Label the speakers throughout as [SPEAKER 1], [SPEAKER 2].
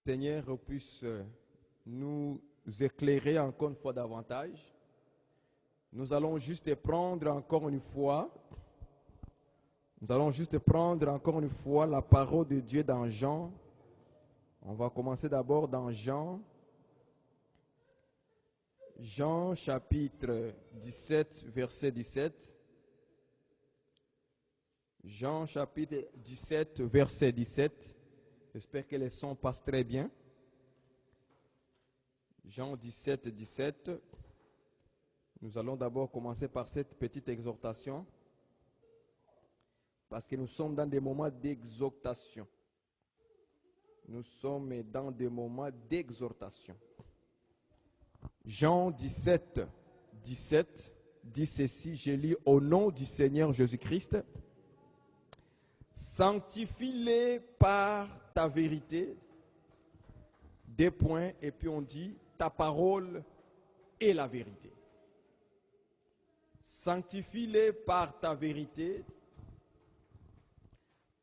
[SPEAKER 1] Seigneur puisse nous éclairer encore une fois davantage. Nous allons juste prendre encore une fois, la parole de Dieu dans Jean. On va commencer d'abord dans Jean. Jean chapitre 17, verset 17. Jean chapitre 17, verset 17. J'espère que les sons passent très bien. Jean 17, 17. Nous allons d'abord commencer par cette petite exhortation. Parce que nous sommes dans des moments d'exhortation. Nous sommes dans des moments d'exhortation. Jean 17, 17 dit ceci, je lis au nom du Seigneur Jésus-Christ. Sanctifie-les par ta vérité. Des points, et puis on dit, ta parole est la vérité. Sanctifie-les par ta vérité.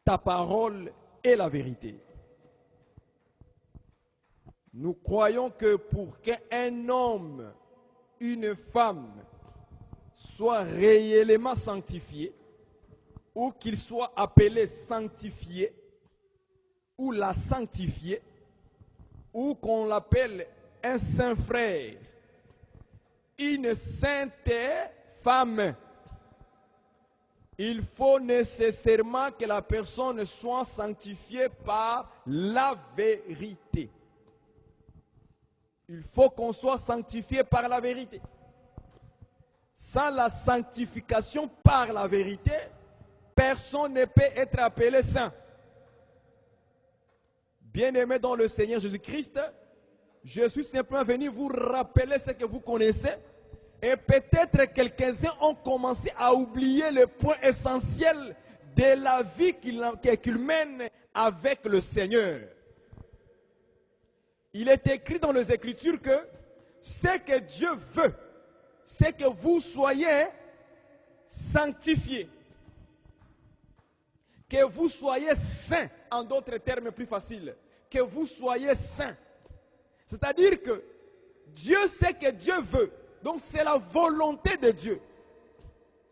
[SPEAKER 1] Ta parole est la vérité. Nous croyons que pour qu'un homme, une femme, soit réellement sanctifié, ou qu'il soit appelé sanctifié, ou la sanctifiée, ou qu'on l'appelle un saint frère, une sainte femme, il faut nécessairement que la personne soit sanctifiée par la vérité. Il faut qu'on soit sanctifié par la vérité. Sans la sanctification par la vérité, personne ne peut être appelé saint. Bien-aimés dans le Seigneur Jésus-Christ, je suis simplement venu vous rappeler ce que vous connaissez. Et peut-être quelques-uns ont commencé à oublier le point essentiel de la vie qu'ils mènent avec le Seigneur. Il est écrit dans les Écritures que ce que Dieu veut, c'est que vous soyez sanctifiés. Que vous soyez saints, en d'autres termes plus faciles. Que vous soyez saints. C'est-à-dire que Dieu sait que Dieu veut. Donc c'est la volonté de Dieu.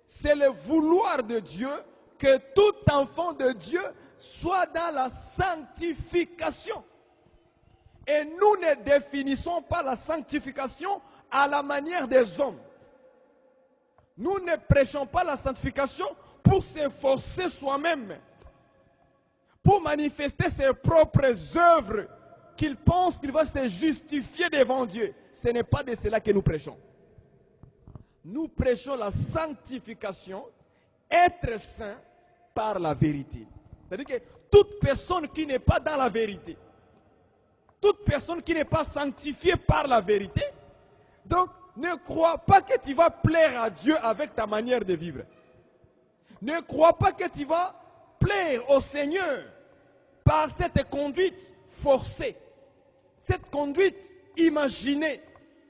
[SPEAKER 1] C'est le vouloir de Dieu que tout enfant de Dieu soit dans la sanctification. Et nous ne définissons pas la sanctification à la manière des hommes. Nous ne prêchons pas la sanctification pour s'efforcer soi-même, pour manifester ses propres œuvres, qu'il pense qu'il va se justifier devant Dieu. Ce n'est pas de cela que nous prêchons. Nous prêchons la sanctification, être saint par la vérité. C'est-à-dire que toute personne qui n'est pas dans la vérité, toute personne qui n'est pas sanctifiée par la vérité, donc ne crois pas que tu vas plaire à Dieu avec ta manière de vivre. Ne crois pas que tu vas plaire au Seigneur par cette conduite forcée, cette conduite imaginée,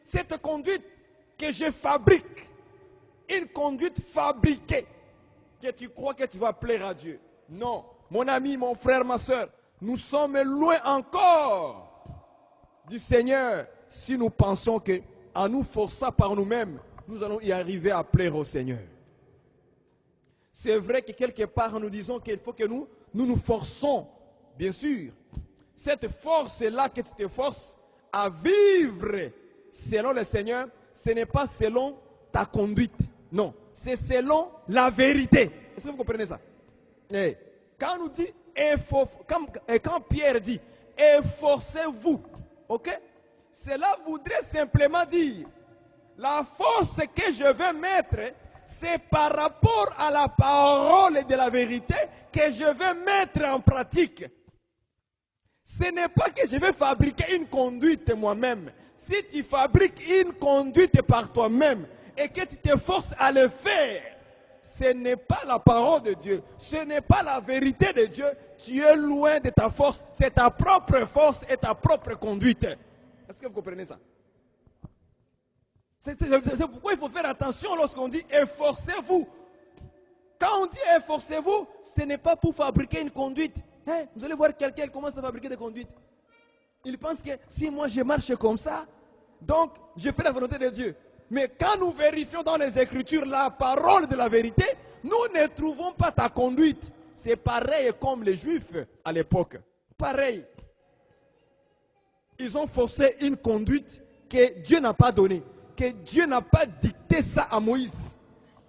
[SPEAKER 1] cette conduite que je fabrique, une conduite fabriquée, que tu crois que tu vas plaire à Dieu. Non, mon ami, mon frère, ma soeur, nous sommes loin encore du Seigneur si nous pensons qu'en nous forçant par nous-mêmes, nous allons y arriver à plaire au Seigneur. C'est vrai que quelque part nous disons qu'il faut que nous forçons, bien sûr. Cette force-là que tu te forces à vivre selon le Seigneur, ce n'est pas selon ta conduite. Non, c'est selon la vérité. Est-ce que vous comprenez ça? Quand on nous dit, quand Pierre dit, efforcez-vous, ok? Cela voudrait simplement dire, la force que je vais mettre, c'est par rapport à la parole de la vérité que je vais mettre en pratique. Ce n'est pas que je vais fabriquer une conduite moi-même. Si tu fabriques une conduite par toi-même et que tu te forces à le faire, ce n'est pas la parole de Dieu. Ce n'est pas la vérité de Dieu. Tu es loin de ta force. C'est ta propre force et ta propre conduite. Est-ce que vous comprenez ça? C'est pourquoi il faut faire attention lorsqu'on dit efforcez-vous. Quand on dit efforcez-vous, ce n'est pas pour fabriquer une conduite. Vous allez voir quelqu'un commence à fabriquer des conduites. Ils pensent que si moi je marche comme ça, donc je fais la volonté de Dieu. Mais quand nous vérifions dans les Écritures la parole de la vérité, nous ne trouvons pas ta conduite. C'est pareil comme les Juifs à l'époque. Pareil. Ils ont forcé une conduite que Dieu n'a pas donnée. Que Dieu n'a pas dicté ça à Moïse.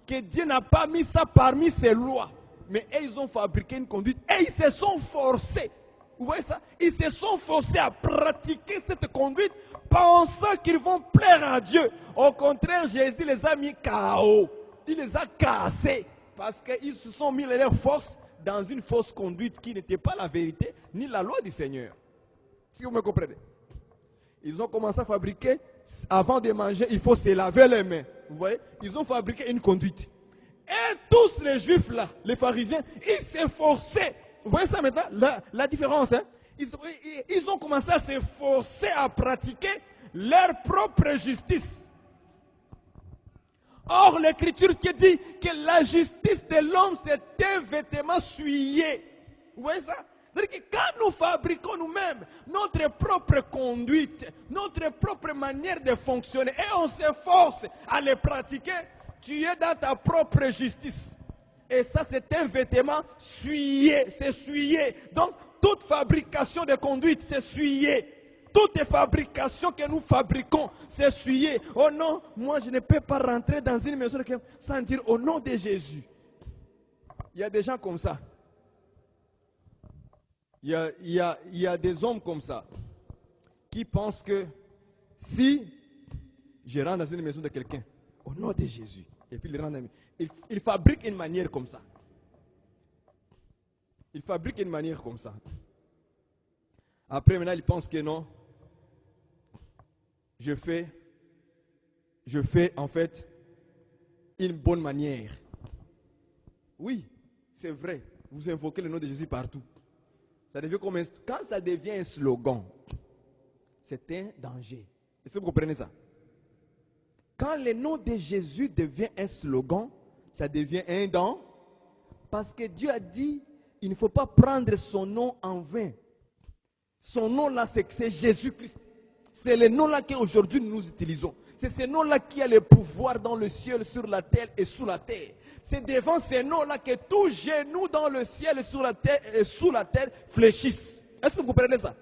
[SPEAKER 1] Que Dieu n'a pas mis ça parmi ses lois. Mais ils ont fabriqué une conduite et ils se sont forcés. Vous voyez ça? Ils se sont forcés à pratiquer cette conduite pensant qu'ils vont plaire à Dieu. Au contraire, Jésus les a mis KO. Il les a cassés parce qu'ils se sont mis leurs forces dans une fausse conduite qui n'était pas la vérité ni la loi du Seigneur. Si vous me comprenez? Ils ont commencé à fabriquer, avant de manger, il faut se laver les mains. Vous voyez? Ils ont fabriqué une conduite. Et tous les Juifs là, les pharisiens, ils s'efforçaient. Vous voyez ça maintenant, la différence, hein? Ils ont commencé à s'efforcer à pratiquer leur propre justice. Or, l'Écriture qui dit que la justice de l'homme, c'est un vêtement souillé. Vous voyez ça? C'est-à-dire que quand nous fabriquons nous-mêmes notre propre conduite, notre propre manière de fonctionner, et on s'efforce à les pratiquer, tu es dans ta propre justice. Et ça, c'est un vêtement souillé, c'est souillé. Donc, toute fabrication de conduite, c'est souillé. Toute fabrication que nous fabriquons, c'est souillé. Oh non, moi je ne peux pas rentrer dans une maison sans dire au nom de Jésus. Il y a des gens comme ça. Il y a des hommes comme ça qui pensent que si je rentre dans une maison de quelqu'un, au nom de Jésus, et puis il fabrique une manière comme ça. Il fabrique une manière comme ça. Après, maintenant, il pense que non. Je fais en fait une bonne manière. Oui, c'est vrai. Vous invoquez le nom de Jésus partout. Ça devient comme quand ça devient un slogan, c'est un danger. Est-ce que vous comprenez ça? Quand le nom de Jésus devient un slogan, ça devient un don. Parce que Dieu a dit, il ne faut pas prendre son nom en vain. Son nom là, c'est Jésus-Christ. C'est le nom là qu'aujourd'hui nous utilisons. C'est ce nom là qui a le pouvoir dans le ciel, sur la terre et sous la terre. C'est devant ce nom-là que tout genou dans le ciel, sur la terre et sous la terre fléchissent. Est-ce que vous comprenez ça?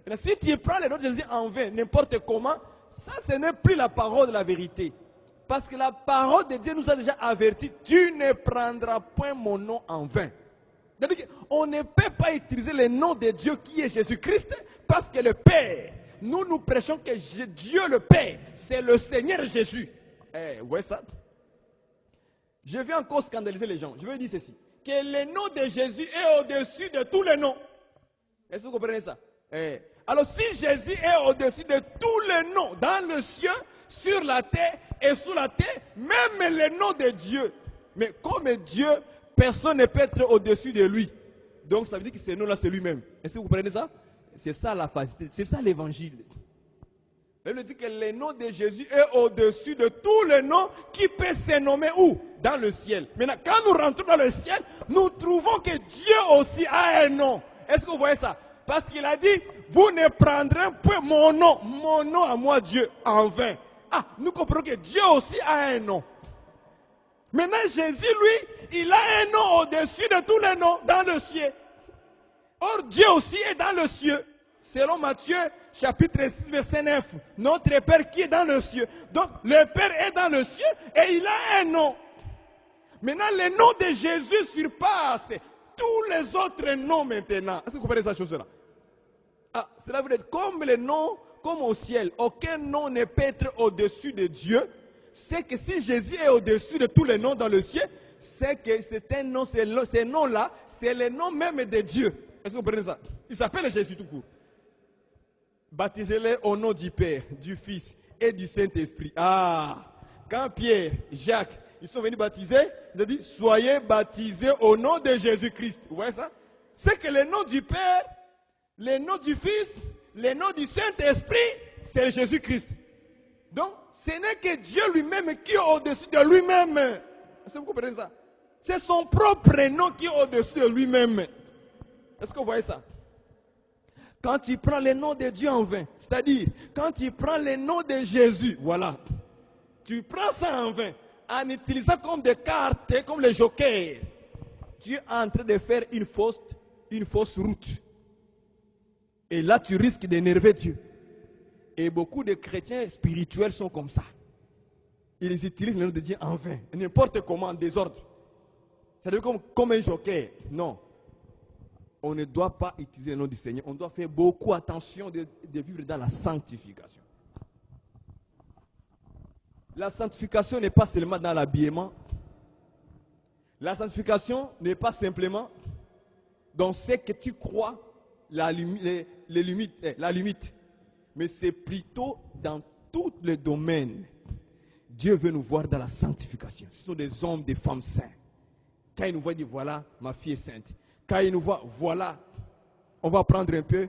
[SPEAKER 1] Mais si tu prends le nom de Jésus en vain, n'importe comment, ça ce n'est plus la parole de la vérité. Parce que la parole de Dieu nous a déjà averti, tu ne prendras point mon nom en vain. On ne peut pas utiliser le nom de Dieu qui est Jésus-Christ parce que le Père, nous prêchons que Dieu le Père, c'est le Seigneur Jésus. Vous voyez ça? Je vais encore scandaliser les gens. Je vais dire ceci. Que le nom de Jésus est au-dessus de tous les noms. Est-ce que vous comprenez ça? Alors si Jésus est au-dessus de tous les noms, dans le ciel, sur la terre et sous la terre, même le nom de Dieu. Mais comme Dieu, personne ne peut être au-dessus de lui. Donc ça veut dire que ce nom-là, c'est lui-même. Est-ce que vous comprenez ça? C'est ça la facilité, c'est ça l'évangile. La Bible dit que le nom de Jésus est au-dessus de tous les noms qui peuvent se nommer où? Dans le ciel. Maintenant, quand nous rentrons dans le ciel, nous trouvons que Dieu aussi a un nom. Est-ce que vous voyez ça? Parce qu'il a dit, vous ne prendrez point mon nom à moi Dieu, en vain. Ah, nous comprenons que Dieu aussi a un nom. Maintenant, Jésus, lui, il a un nom au-dessus de tous les noms dans le ciel. Or, Dieu aussi est dans le ciel. Selon Matthieu, chapitre 6, verset 9. Notre Père qui est dans le ciel. Donc, le Père est dans le ciel et il a un nom. Maintenant, le nom de Jésus surpasse tous les autres noms maintenant. Est-ce que vous comprenez cette chose-là? Ah, cela veut dire comme les noms, comme au ciel, aucun nom ne peut être au-dessus de Dieu. C'est que si Jésus est au-dessus de tous les noms dans le ciel, c'est que c'est un nom, ce nom-là, c'est le nom même de Dieu. Est-ce que vous comprenez ça? Il s'appelle Jésus tout court. Baptisez-les au nom du Père, du Fils et du Saint-Esprit. Ah, quand Pierre, Jacques, ils sont venus baptiser, ils ont dit, soyez baptisés au nom de Jésus-Christ. Vous voyez ça? C'est que le nom du Père, le nom du Fils, le nom du Saint-Esprit, c'est Jésus-Christ. Donc, ce n'est que Dieu lui-même qui est au-dessus de lui-même. Est-ce que vous comprenez ça? C'est son propre nom qui est au-dessus de lui-même. Est-ce que vous voyez ça? Quand tu prends le nom de Dieu en vain, c'est-à-dire quand tu prends le nom de Jésus, voilà, tu prends ça en vain, en utilisant comme des cartes, comme les jokers, tu es en train de faire une fausse route. Et là, tu risques d'énerver Dieu. Et beaucoup de chrétiens spirituels sont comme ça. Ils utilisent le nom de Dieu en vain, n'importe comment, en désordre. C'est-à-dire comme un joker. Non. On ne doit pas utiliser le nom du Seigneur. On doit faire beaucoup attention de vivre dans la sanctification. La sanctification n'est pas seulement dans l'habillement. La sanctification n'est pas simplement dans ce que tu crois, la limite. Mais c'est plutôt dans tous les domaines. Dieu veut nous voir dans la sanctification. Ce sont des hommes, des femmes saints. Quand il nous voit, il dit voilà, ma fille est sainte. Quand il nous voit, voilà, on va prendre un peu.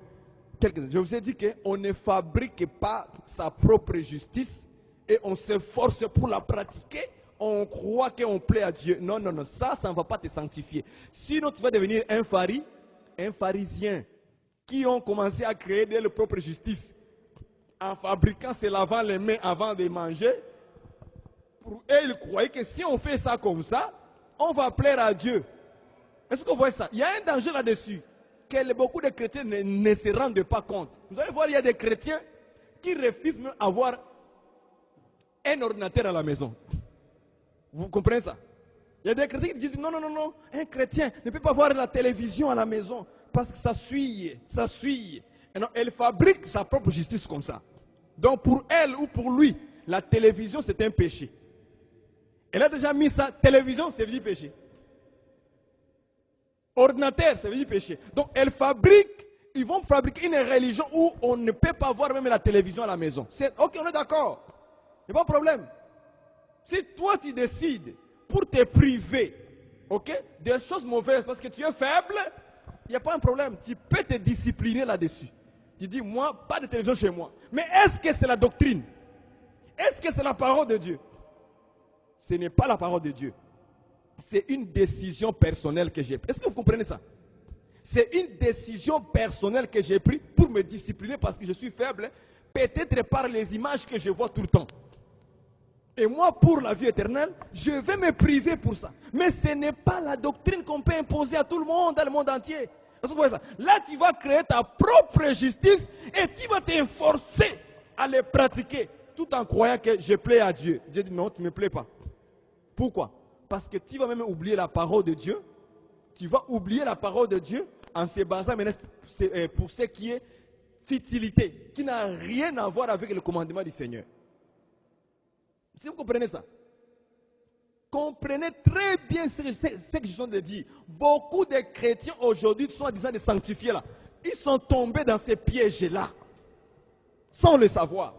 [SPEAKER 1] Je vous ai dit qu'on ne fabrique pas sa propre justice et on s'efforce pour la pratiquer. On croit qu'on plaît à Dieu. Non, ça ne va pas te sanctifier. Sinon, tu vas devenir un pharisien qui ont commencé à créer leur propre justice en fabriquant, se lavant les mains avant de manger. Pour eux, ils croyaient que si on fait ça comme ça, on va plaire à Dieu. Est-ce que vous voyez ça? Il y a un danger là-dessus, que beaucoup de chrétiens ne se rendent pas compte. Vous allez voir, il y a des chrétiens qui refusent même d'avoir un ordinateur à la maison. Vous comprenez ça? Il y a des chrétiens qui disent non, un chrétien ne peut pas voir la télévision à la maison parce que ça suit. Et non, elle fabrique sa propre justice comme ça. Donc pour elle ou pour lui, la télévision c'est un péché. Elle a déjà mis sa télévision, c'est du péché. Ordinateur, ça veut dire péché. Donc, ils vont fabriquer une religion où on ne peut pas voir même la télévision à la maison. Ok, on est d'accord. Il n'y a pas de problème. Si toi, tu décides pour te priver, ok, des choses mauvaises parce que tu es faible, il n'y a pas un problème. Tu peux te discipliner là-dessus. Tu dis, moi, pas de télévision chez moi. Mais est-ce que c'est la doctrine? Est-ce que c'est la parole de Dieu? Ce n'est pas la parole de Dieu. C'est une décision personnelle que j'ai prise. Est-ce que vous comprenez ça? C'est une décision personnelle que j'ai prise pour me discipliner parce que je suis faible, peut-être par les images que je vois tout le temps. Et moi, pour la vie éternelle, je vais me priver pour ça. Mais ce n'est pas la doctrine qu'on peut imposer à tout le monde, dans le monde entier. Est-ce que vous voyez ça? Là, tu vas créer ta propre justice et tu vas t'efforcer à les pratiquer tout en croyant que je plais à Dieu. Dieu dit non, tu ne me plais pas. Pourquoi? Parce que tu vas même oublier la parole de Dieu. Tu vas oublier la parole de Dieu en se basant pour ce qui est futilité, qui n'a rien à voir avec le commandement du Seigneur. Si vous comprenez ça, comprenez très bien ce que je viens de dire. Beaucoup de chrétiens aujourd'hui, soi-disant des sanctifiés là, ils sont tombés dans ces pièges-là, sans le savoir.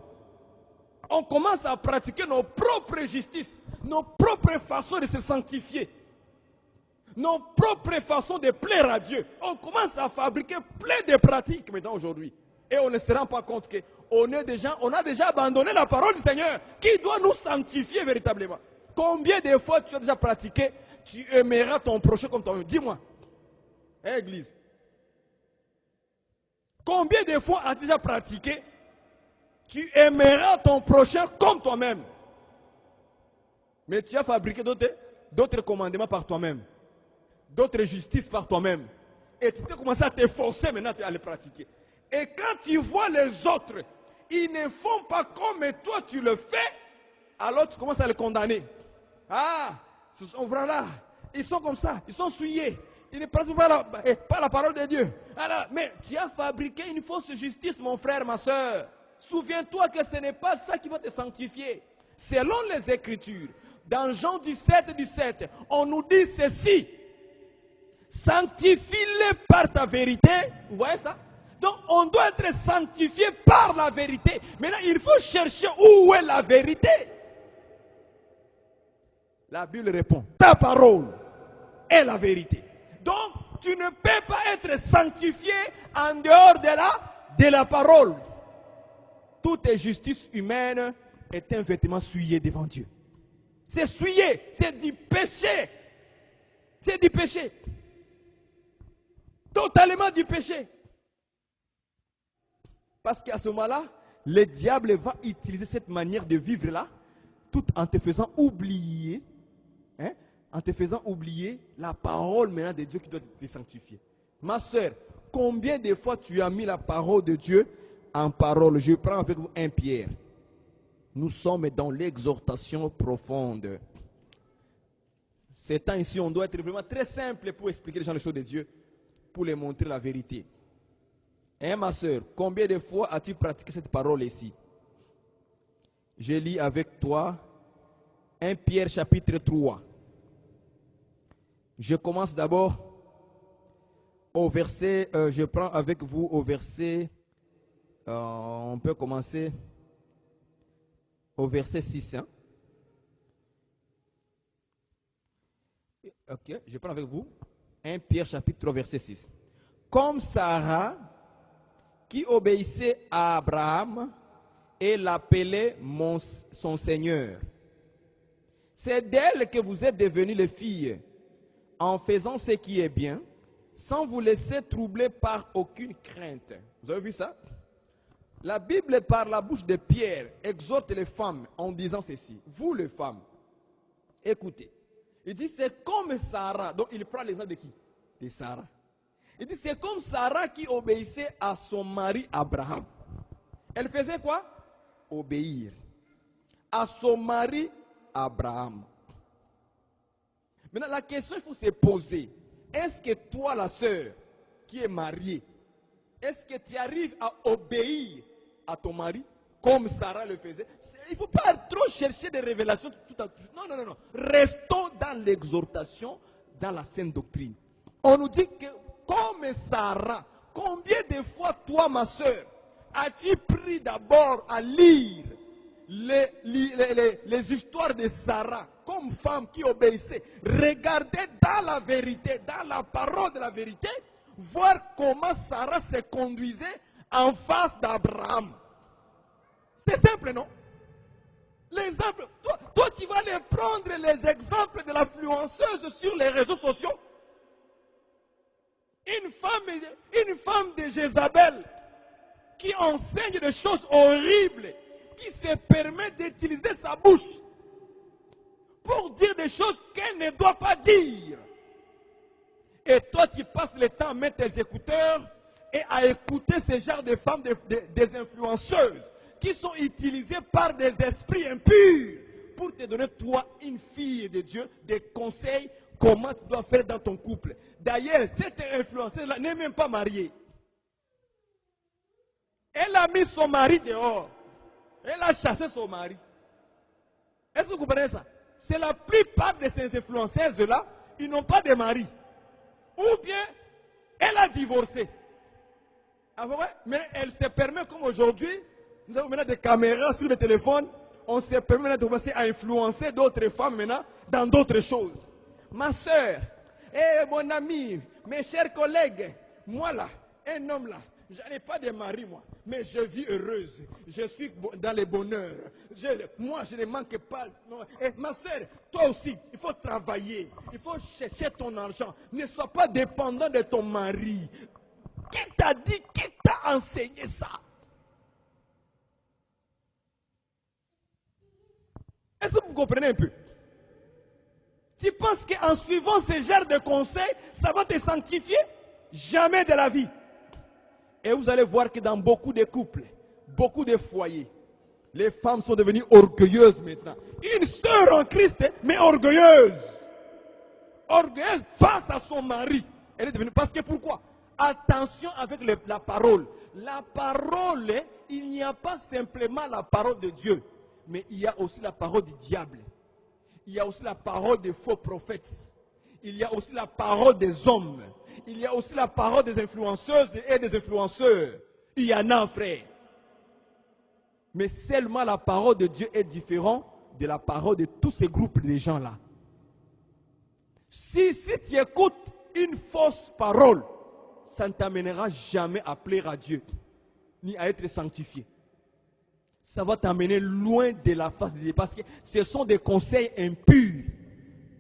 [SPEAKER 1] On commence à pratiquer nos propres justices, nos propres façons de se sanctifier, nos propres façons de plaire à Dieu. On commence à fabriquer plein de pratiques maintenant aujourd'hui. Et on ne se rend pas compte qu'on a déjà abandonné la parole du Seigneur qui doit nous sanctifier véritablement. Combien de fois tu as déjà pratiqué, tu aimeras ton prochain comme toi-même? Dis-moi, Église. Combien de fois as-tu déjà pratiqué, tu aimeras ton prochain comme toi-même? Mais tu as fabriqué d'autres commandements par toi-même, d'autres justices par toi-même. Et tu as commencé à t'efforcer maintenant à les pratiquer. Et quand tu vois les autres, ils ne font pas comme toi tu le fais, alors tu commences à les condamner. Ah, ce sont là, ils sont comme ça, ils sont souillés. Ils ne pratiquent pas la parole de Dieu. Alors, mais tu as fabriqué une fausse justice, mon frère, ma soeur. Souviens-toi que ce n'est pas ça qui va te sanctifier. Selon les Écritures, dans Jean 17, on nous dit ceci. Sanctifie-les par ta vérité. Vous voyez ça? Donc, on doit être sanctifié par la vérité. Maintenant, il faut chercher où est la vérité. La Bible répond, ta parole est la vérité. Donc, tu ne peux pas être sanctifié en dehors de la parole. Toute justice humaine est un vêtement souillé devant Dieu. C'est souillé, c'est du péché. C'est du péché. Totalement du péché. Parce qu'à ce moment-là, le diable va utiliser cette manière de vivre-là, tout en te faisant oublier, en te faisant oublier la parole maintenant de Dieu qui doit te sanctifier. Ma soeur, combien de fois tu as mis la parole de Dieu en parole? Je prends avec vous 1 Pierre. Nous sommes dans l'exhortation profonde. Ces temps ici, on doit être vraiment très simple pour expliquer les gens les choses de Dieu, pour les montrer la vérité. Ma soeur, combien de fois as-tu pratiqué cette parole ici? Je lis avec toi 1 Pierre chapitre 3. Je commence d'abord au verset, je prends avec vous au verset, on peut commencer au verset 6. Ok, je prends avec vous 1 Pierre chapitre 3 verset 6. Comme Sarah, qui obéissait à Abraham et l'appelait son Seigneur. C'est d'elle que vous êtes devenues les filles, en faisant ce qui est bien, sans vous laisser troubler par aucune crainte. Vous avez vu ça? La Bible, par la bouche de Pierre, exhorte les femmes en disant ceci. Vous les femmes, écoutez. Il dit c'est comme Sarah. Donc il prend l'exemple de qui? De Sarah. Il dit c'est comme Sarah qui obéissait à son mari Abraham. Elle faisait quoi? Obéir à son mari Abraham. Maintenant la question il faut se poser. Est-ce que toi la sœur qui est mariée, est-ce que tu arrives à obéir à ton mari comme Sarah le faisait? Il ne faut pas trop chercher des révélations tout à tout. Non. Restons dans l'exhortation, dans la sainte doctrine. On nous dit que comme Sarah, combien de fois toi ma soeur as-tu pris d'abord à lire les histoires de Sarah comme femme qui obéissait? Regardez dans la vérité, dans la parole de la vérité, voir comment Sarah se conduisait en face d'Abraham. C'est simple, non? L'exemple, toi tu vas aller prendre les exemples de l'influenceuse sur les réseaux sociaux. Une femme de Jézabel qui enseigne des choses horribles, qui se permet d'utiliser sa bouche pour dire des choses qu'elle ne doit pas dire. Et toi, tu passes le temps à mettre tes écouteurs et à écouter ce genre de femmes, des influenceuses, qui sont utilisées par des esprits impurs pour te donner, toi, une fille de Dieu, des conseils, comment tu dois faire dans ton couple. D'ailleurs, cette influenceuse-là n'est même pas mariée. Elle a mis son mari dehors. Elle a chassé son mari. Est-ce que vous comprenez ça? C'est la plupart de ces influenceuses-là, ils n'ont pas de mari. Ou bien, elle a divorcé. Ah, mais elle se permet, comme aujourd'hui, nous avons maintenant des caméras sur le téléphone, on se permet maintenant de commencer à influencer d'autres femmes maintenant dans d'autres choses. Ma soeur, mon ami, mes chers collègues, moi là, un homme là, je n'ai pas de mari moi, mais je vis heureuse, je suis dans le bonheur, moi je ne manque pas. Non. Et ma soeur, toi aussi, il faut travailler, il faut chercher ton argent, ne sois pas dépendant de ton mari. Qui t'a dit, qui t'a enseigné ça? Est-ce que vous comprenez un peu? Tu penses qu'en suivant ce genre de conseils, ça va te sanctifier? Jamais de la vie. Et vous allez voir que dans beaucoup de couples, beaucoup de foyers, les femmes sont devenues orgueilleuses maintenant. Une sœur en Christ, mais orgueilleuse. Orgueilleuse face à son mari. Elle est devenue... Parce que pourquoi? Attention avec la parole. La parole, il n'y a pas simplement la parole de Dieu, mais il y a aussi la parole du diable. Il y a aussi la parole des faux prophètes. Il y a aussi la parole des hommes. Il y a aussi la parole des influenceuses et des influenceurs. Il y en a, frère. Mais seulement la parole de Dieu est différente de la parole de tous ces groupes de gens-là. Si tu écoutes une fausse parole, ça ne t'amènera jamais à plaire à Dieu, ni à être sanctifié. Ça va t'amener loin de la face de Dieu, parce que ce sont des conseils impurs,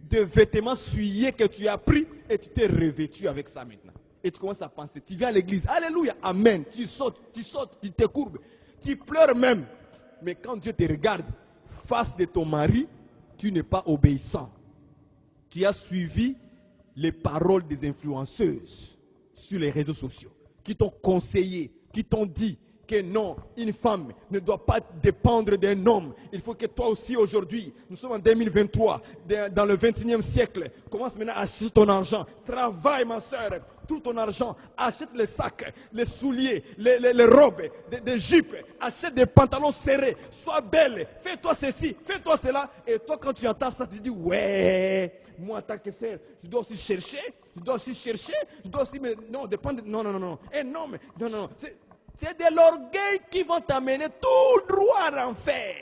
[SPEAKER 1] de vêtements souillés que tu as pris et tu t'es revêtu avec ça maintenant. Et tu commences à penser, tu viens à l'église, alléluia, amen, tu sautes, tu te courbes, tu pleures même. Mais quand Dieu te regarde, face de ton mari, tu n'es pas obéissant. Tu as suivi les paroles des influenceuses sur les réseaux sociaux, qui t'ont conseillé, qui t'ont dit que non, une femme ne doit pas dépendre d'un homme. Il faut que toi aussi aujourd'hui, nous sommes en 2023, dans le 21e siècle, commence maintenant à acheter ton argent. Travaille ma soeur, tout ton argent. Achète les sacs, les souliers, les robes, des jupes. Achète des pantalons serrés. Sois belle. Fais-toi ceci, fais-toi cela. Et toi, quand tu entends ça, tu dis, ouais, moi en tant que sœur, je dois aussi chercher. Je dois aussi, mais non, dépendre. Non. Et non, mais non. C'est de l'orgueil qui vont t'amener tout droit en enfer.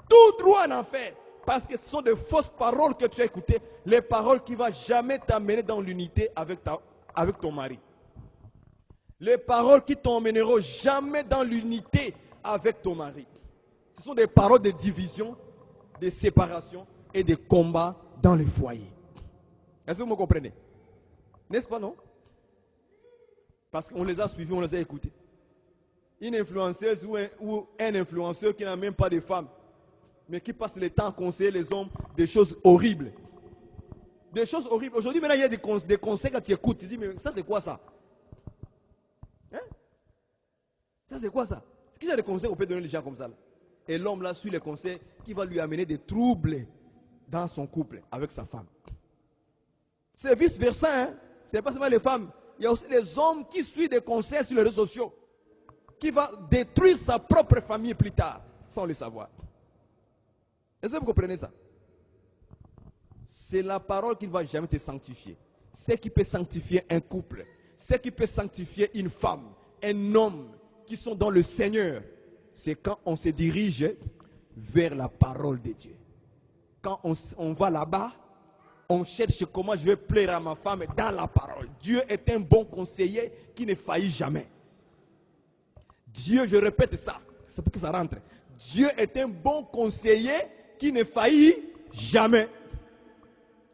[SPEAKER 1] Tout droit en enfer. Parce que ce sont de fausses paroles que tu as écoutées. Les paroles qui ne vont jamais t'amener dans l'unité avec ton mari. Les paroles qui ne t'emmèneront jamais dans l'unité avec ton mari. Ce sont des paroles de division, de séparation et de combat dans le foyer. Est-ce que vous me comprenez? N'est-ce pas, non? Parce qu'on les a suivis, on les a écoutés. Une influenceuse ou un influenceur qui n'a même pas de femme, mais qui passe le temps à conseiller les hommes des choses horribles. Des choses horribles. Aujourd'hui, maintenant, il y a des conseils quand tu écoutes. Tu dis, mais ça, c'est quoi ça? Hein? Ça, c'est quoi ça? Est-ce qu'il y a des conseils qu'on peut donner les gens comme ça là? Et l'homme là suit les conseils qui vont lui amener des troubles dans son couple avec sa femme. C'est vice-versa. Hein? Ce n'est pas seulement les femmes. Il y a aussi des hommes qui suivent des conseils sur les réseaux sociaux, qui vont détruire sa propre famille plus tard, sans le savoir. Est-ce que vous comprenez ça? C'est la parole qui ne va jamais te sanctifier. Ce qui peut sanctifier un couple, ce qui peut sanctifier une femme, un homme qui sont dans le Seigneur, c'est quand on se dirige vers la parole de Dieu. Quand on va là-bas, on cherche comment je vais plaire à ma femme dans la parole. Dieu est un bon conseiller qui ne faillit jamais. Dieu, je répète ça, c'est pour que ça rentre. Dieu est un bon conseiller qui ne faillit jamais.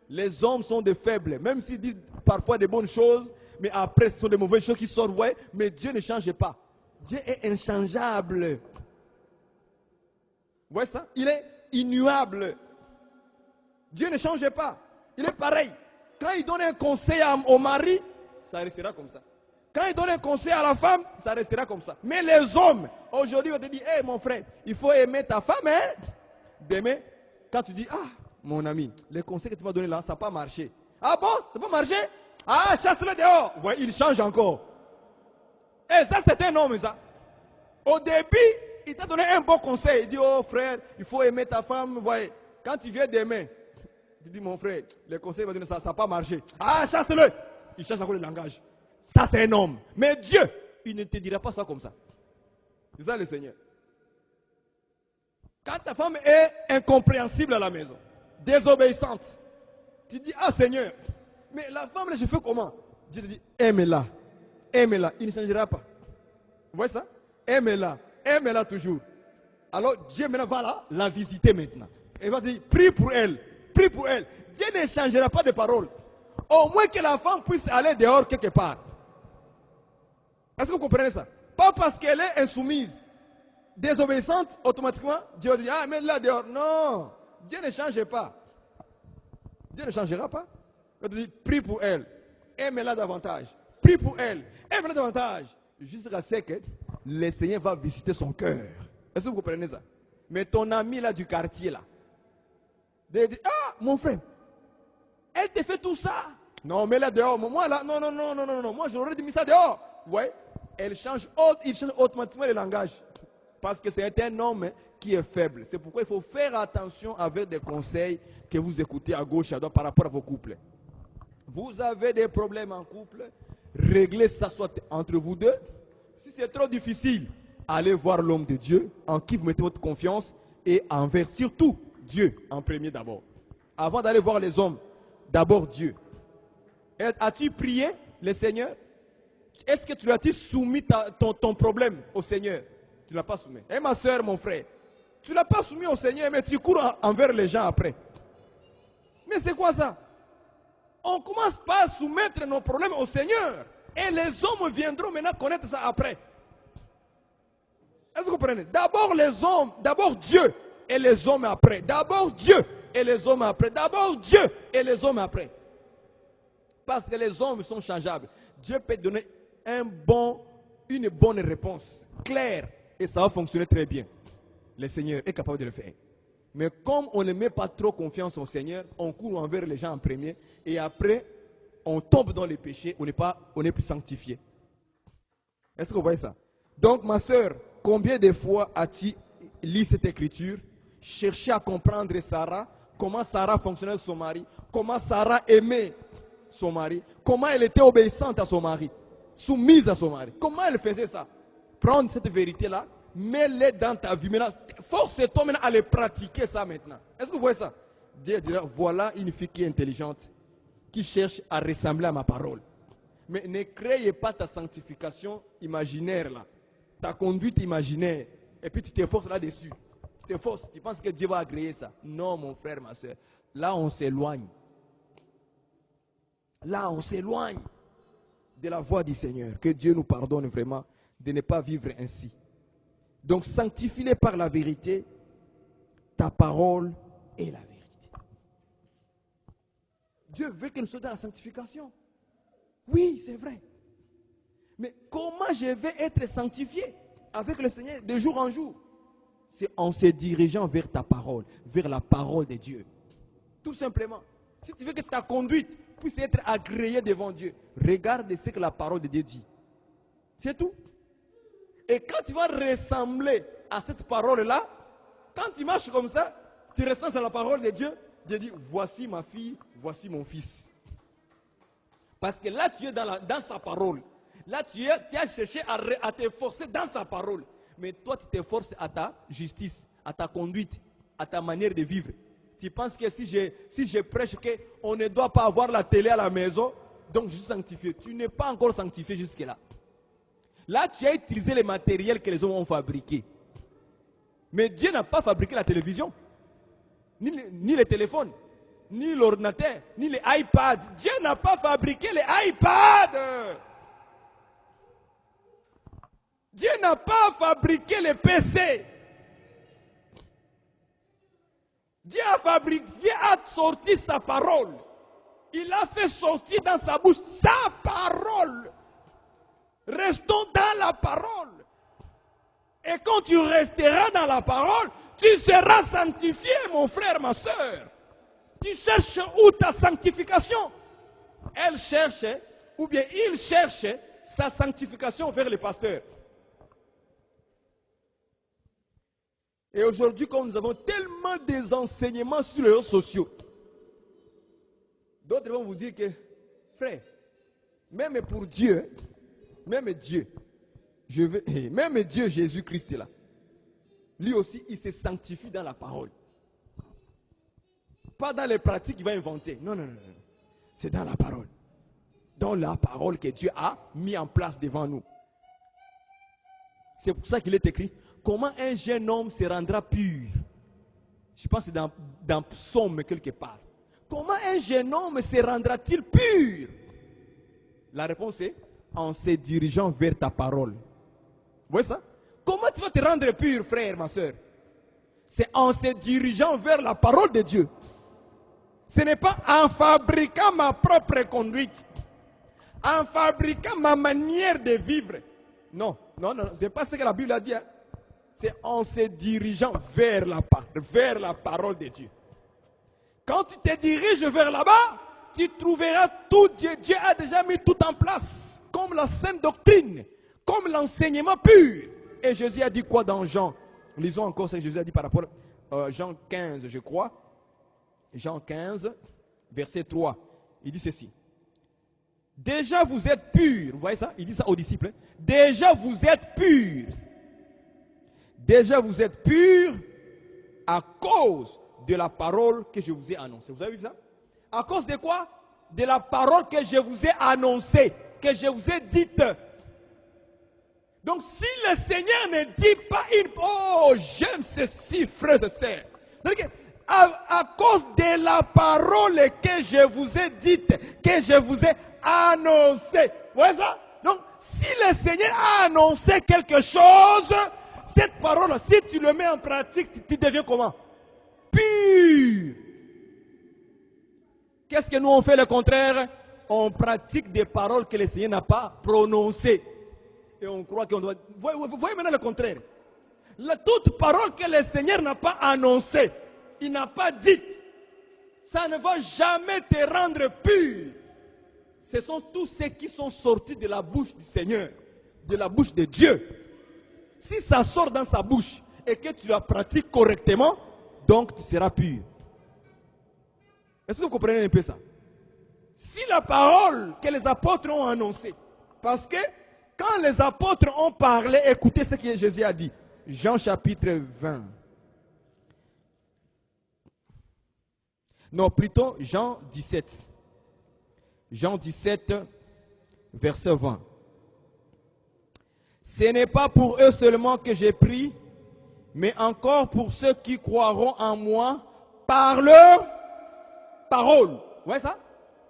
[SPEAKER 1] Les hommes sont des faibles, même s'ils disent parfois des bonnes choses, mais après ce sont des mauvaises choses qui sortent, ouais, mais Dieu ne change pas. Dieu est inchangeable. Vous voyez ça? Il est immuable. Dieu ne change pas. Il est pareil. Quand il donne un conseil au mari, ça restera comme ça. Quand il donne un conseil à la femme, ça restera comme ça. Mais les hommes, aujourd'hui, on te dit, hey, mon frère, il faut aimer ta femme. Hein? Demain, quand tu dis, ah, mon ami, les conseils que tu m'as donnés là, ça n'a pas marché. Ah bon, ça n'a pas marché? Ah, chasse-le dehors. Vous voyez, il change encore. Et ça, c'est un homme, ça. Au début, il t'a donné un bon conseil. Il dit, oh frère, il faut aimer ta femme. Vous voyez, quand tu viens demain, tu dis, mon frère, les conseils m'ont donné ça n'a pas marché. Ah, chasse-le. Il chasse encore le langage. Ça, c'est un homme. Mais Dieu, il ne te dira pas ça comme ça. C'est ça le Seigneur. Quand ta femme est incompréhensible à la maison, désobéissante, tu dis, ah Seigneur, mais la femme, là, je fais comment? Dieu te dit, aime-la. Aime-la. Il ne changera pas. Vous voyez ça? Aime-la. Aime-la toujours. Alors Dieu maintenant va là, la visiter maintenant. Il va dire, prie pour elle. Prie pour elle. Dieu ne changera pas de parole. Au moins que la femme puisse aller dehors quelque part. Est-ce que vous comprenez ça? Pas parce qu'elle est insoumise, désobéissante, automatiquement, Dieu dit, ah, mets-la dehors. Non, Dieu ne change pas. Dieu ne changera pas. Il dit, prie pour elle. Aime-la davantage. Prie pour elle. Aime-la davantage. Jusqu'à ce que le Seigneur va visiter son cœur. Est-ce que vous comprenez ça? Mais ton ami là du quartier là, il dit, ah, mon frère, elle te fait tout ça. Non, mets-la dehors. Moi là, non. Moi j'aurais mis ça dehors. Vous voyez? Il change automatiquement le langage. Parce que c'est un homme qui est faible. C'est pourquoi il faut faire attention avec des conseils que vous écoutez à gauche et à droite par rapport à vos couples. Vous avez des problèmes en couple, réglez ça soit entre vous deux. Si c'est trop difficile, allez voir l'homme de Dieu en qui vous mettez votre confiance et envers surtout Dieu en premier d'abord. Avant d'aller voir les hommes, d'abord Dieu. As-tu prié le Seigneur? Est-ce que tu as-tu soumis ton problème au Seigneur? Tu ne l'as pas soumis. Eh ma soeur, mon frère, tu ne l'as pas soumis au Seigneur, mais tu cours envers les gens après. Mais c'est quoi ça? on commence par soumettre nos problèmes au Seigneur. Et les hommes viendront maintenant connaître ça après. Est-ce que vous comprenez? D'abord les hommes, d'abord Dieu et les hommes après. D'abord Dieu et les hommes après. D'abord Dieu et les hommes après. Parce que les hommes sont changeables. Dieu peut donner une bonne réponse claire et ça va fonctionner très bien. Le Seigneur est capable de le faire. Mais comme on ne met pas trop confiance au Seigneur, on court envers les gens en premier et après on tombe dans les péchés, on n'est plus sanctifié. Est-ce que vous voyez ça? Donc ma soeur, combien de fois as-tu lu cette écriture, cherché à comprendre Sarah, comment Sarah fonctionnait avec son mari, comment Sarah aimait son mari, comment elle était obéissante à son mari, soumise à son mari. Comment elle faisait ça? Prendre cette vérité-là, mets-les dans ta vie. Maintenant, force-toi maintenant à les pratiquer ça maintenant. Est-ce que vous voyez ça? Dieu dira, voilà une fille qui est intelligente, qui cherche à ressembler à ma parole. Mais ne créez pas ta sanctification imaginaire là, ta conduite imaginaire, et puis tu t'efforces là-dessus. Tu t'efforces, tu penses que Dieu va agréer ça. Non, mon frère, ma soeur. Là, on s'éloigne. Là, on s'éloigne de la voie du Seigneur. Que Dieu nous pardonne vraiment de ne pas vivre ainsi. Donc, sanctifie-les par la vérité. Ta parole est la vérité. Dieu veut que nous soyons dans la sanctification. Oui, c'est vrai. Mais comment je vais être sanctifié avec le Seigneur de jour en jour? C'est en se dirigeant vers ta parole, vers la parole de Dieu. Tout simplement. Si tu veux que ta conduite puisse être agréée devant Dieu, regarde ce que la parole de Dieu dit. C'est tout. Et quand tu vas ressembler à cette parole-là, quand tu marches comme ça, tu ressembles à la parole de Dieu. Dieu dit, voici ma fille, voici mon fils. Parce que là, tu es dans sa parole. Là, tu as cherché à t'efforcer dans sa parole. Mais toi, tu t'efforces à ta justice, à ta conduite, à ta manière de vivre. Tu penses que si je prêche qu'on ne doit pas avoir la télé à la maison, donc je suis sanctifié. Tu n'es pas encore sanctifié jusque-là. Là, tu as utilisé les matériels que les hommes ont fabriqués. Mais Dieu n'a pas fabriqué la télévision, ni les téléphones, ni l'ordinateur, ni les iPads. Dieu n'a pas fabriqué les iPads. Dieu n'a pas fabriqué les PC. Dieu a sorti sa parole. Il a fait sortir dans sa bouche sa parole. Restons dans la parole. Et quand tu resteras dans la parole, tu seras sanctifié, mon frère, ma soeur. Tu cherches où ta sanctification? Elle cherche, ou bien il cherche sa sanctification vers le pasteur. Et aujourd'hui, comme nous avons tellement des enseignements sur les réseaux sociaux, d'autres vont vous dire que, frère, même pour Dieu, même Dieu Jésus-Christ est là. Lui aussi, il se sanctifie dans la parole. Pas dans les pratiques qu'il va inventer. Non. C'est dans la parole. Dans la parole que Dieu a mis en place devant nous. C'est pour ça qu'il est écrit, comment un jeune homme se rendra pur? Je pense que c'est dans Psaume quelque part. Comment un jeune homme se rendra-t-il pur? La réponse est, en se dirigeant vers ta parole. Vous voyez ça? Comment tu vas te rendre pur, frère, ma soeur? C'est en se dirigeant vers la parole de Dieu. Ce n'est pas en fabriquant ma propre conduite, en fabriquant ma manière de vivre. Non, ce n'est pas ce que la Bible a dit. Hein. C'est en se dirigeant vers la parole de Dieu. Quand tu te diriges vers là-bas, tu trouveras tout. Dieu a déjà mis tout en place, comme la sainte doctrine, comme l'enseignement pur. Et Jésus a dit quoi dans Jean? Lisons encore ce que Jésus a dit par rapport à Jean 15, je crois. Jean 15, verset 3. Il dit ceci. Déjà vous êtes purs. Vous voyez ça? Il dit ça aux disciples. Hein? Déjà vous êtes purs. Déjà vous êtes purs à cause de la parole que je vous ai annoncée. Vous avez vu ça? À cause de quoi? De la parole que je vous ai annoncée, que je vous ai dite. Donc si le Seigneur ne dit pas une... Oh, j'aime ceci, frères et sœurs. Donc, à cause de la parole que je vous ai dite, que je vous ai annoncée. Vous voyez ça? Donc, si le Seigneur a annoncé quelque chose, cette parole, si tu le mets en pratique, tu deviens comment? Pur. Qu'est-ce que nous on fait le contraire? On pratique des paroles que le Seigneur n'a pas prononcées. Et on croit qu'on doit... Vous voyez maintenant le contraire. Toute parole que le Seigneur n'a pas annoncée, il n'a pas dite, ça ne va jamais te rendre pur. Ce sont tous ceux qui sont sortis de la bouche du Seigneur, de la bouche de Dieu. Si ça sort dans sa bouche et que tu la pratiques correctement, donc tu seras pur. Est-ce que vous comprenez un peu ça? Si la parole que les apôtres ont annoncée, parce que quand les apôtres ont parlé, écoutez ce que Jésus a dit. Jean chapitre 20. Non, plutôt Jean 17. Jean 17, verset 20. Ce n'est pas pour eux seulement que j'ai pris, mais encore pour ceux qui croiront en moi par leur parole. Vous voyez ça?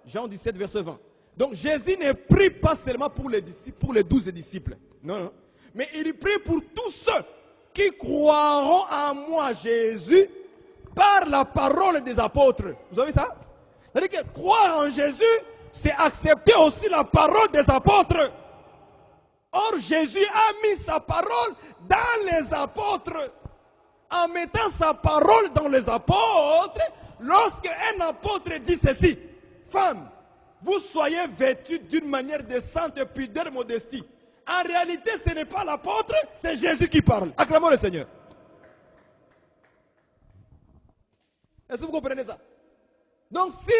[SPEAKER 1] Jean 17, verset 20. Donc Jésus ne prie pas seulement pour les disciples, pour les 12 disciples. Non, non. Mais il prie pour tous ceux qui croiront en moi, Jésus, par la parole des apôtres. Vous avez ça? C'est-à-dire que croire en Jésus, c'est accepter aussi la parole des apôtres. Or, Jésus a mis sa parole dans les apôtres. En mettant sa parole dans les apôtres, lorsque un apôtre dit ceci, femme, vous soyez vêtus d'une manière décente, pudeur, modestie. En réalité, ce n'est pas l'apôtre, c'est Jésus qui parle. Acclamons le Seigneur. Est-ce que vous comprenez ça? Donc si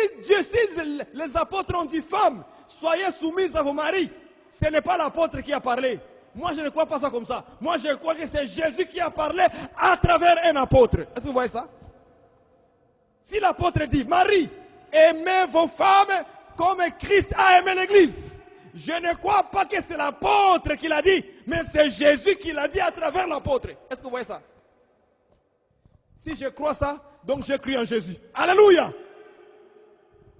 [SPEAKER 1] les apôtres ont dit, femmes, soyez soumises à vos maris, ce n'est pas l'apôtre qui a parlé. Moi, je ne crois pas ça comme ça. Moi, je crois que c'est Jésus qui a parlé à travers un apôtre. Est-ce que vous voyez ça? Si l'apôtre dit, Marie, aimez vos femmes comme Christ a aimé l'Église. Je ne crois pas que c'est l'apôtre qui l'a dit, mais c'est Jésus qui l'a dit à travers l'apôtre. Est-ce que vous voyez ça? Si je crois ça, donc j'ai cru en Jésus. Alléluia!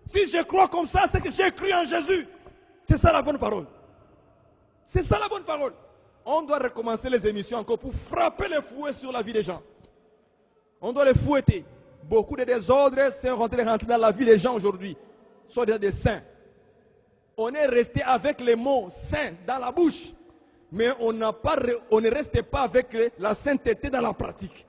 [SPEAKER 1] Si je crois comme ça, c'est que j'ai cru en Jésus. C'est ça la bonne parole. C'est ça la bonne parole. On doit recommencer les émissions encore pour frapper les fouets sur la vie des gens. On doit les fouetter. Beaucoup de désordres sont rentrés dans la vie des gens aujourd'hui. Soit des saints. On est resté avec les mots saints dans la bouche. Mais on ne reste pas avec la sainteté dans la pratique.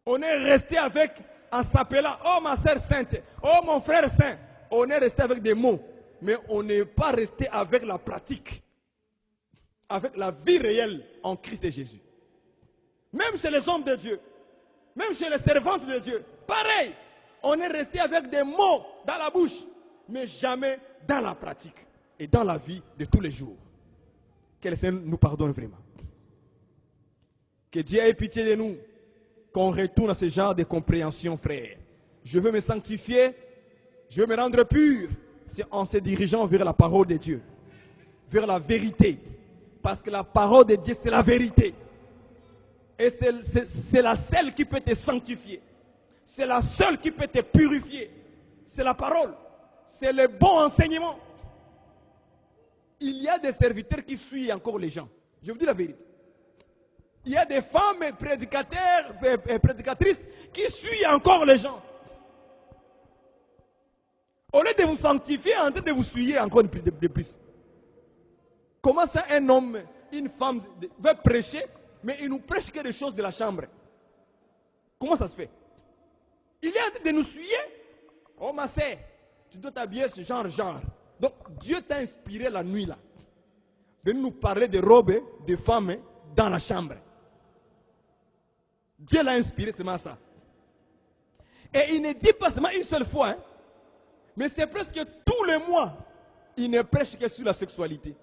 [SPEAKER 1] On est resté avec, en s'appelant, oh ma sœur sainte, oh mon frère saint. On est resté avec des mots. Mais on n'est pas resté avec la pratique. Avec la vie réelle en Christ et Jésus. Même chez les hommes de Dieu. Même chez les servantes de Dieu. Pareil. On est resté avec des mots dans la bouche. Mais jamais dans la pratique. Et dans la vie de tous les jours. Que le Seigneur nous pardonne vraiment. Que Dieu ait pitié de nous. Qu'on retourne à ce genre de compréhension, frère. Je veux me sanctifier. Je veux me rendre pur. C'est en se dirigeant vers la parole de Dieu. Vers la vérité. Parce que la parole de Dieu, c'est la vérité. Et c'est la seule qui peut te sanctifier. C'est la seule qui peut te purifier. C'est la parole. C'est le bon enseignement. Il y a des serviteurs qui suivent encore les gens. Je vous dis la vérité. Il y a des femmes prédicateurs, prédicatrices qui suivent encore les gens. Au lieu de vous sanctifier, en train de vous suivre encore de plus. Comment ça un homme, une femme veut prêcher, mais il nous prêche que des choses de la chambre? Comment ça se fait? Il est en train de nous suivre. Oh ma sœur, tu dois t'habiller ce genre. Donc Dieu t'a inspiré la nuit là. De nous parler de robes de femmes dans la chambre. Dieu l'a inspiré seulement ça. Et il ne dit pas seulement une seule fois, hein, mais c'est presque tous les mois, il ne prêche que sur la sexualité.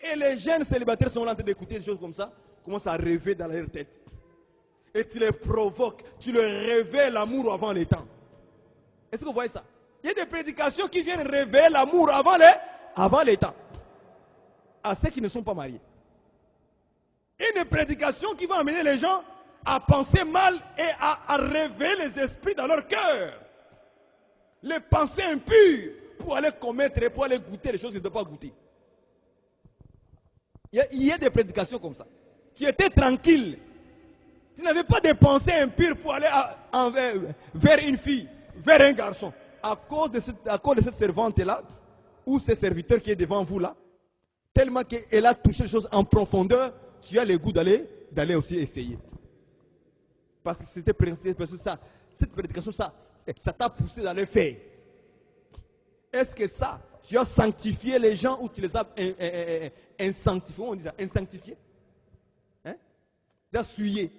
[SPEAKER 1] Et les jeunes célibataires sont là en train d'écouter des choses comme ça, commencent à rêver dans leur tête. Et tu les provoques, tu leur révèles l'amour avant les temps. Est-ce que vous voyez ça? Il y a des prédications qui viennent révéler l'amour avant les temps. À ceux qui ne sont pas mariés. Et une prédication qui va amener les gens à penser mal et à réveiller les esprits dans leur cœur. Les pensées impures pour aller commettre et pour aller goûter les choses qu'ils ne doivent pas goûter. Il y a des prédications comme ça. Tu étais tranquille. Tu n'avais pas de pensées impures pour aller vers une fille, vers un garçon. À cause de cette servante-là, ou ce serviteur qui est devant vous là, tellement qu'elle a touché les choses en profondeur, tu as le goût d'aller aussi essayer. Parce que cette prédication, ça t'a poussé dans les faits. Est-ce que ça, tu as sanctifié les gens ou tu les as insanctifiés? On dit ça, insanctifiés? Hein? Tu as souillé.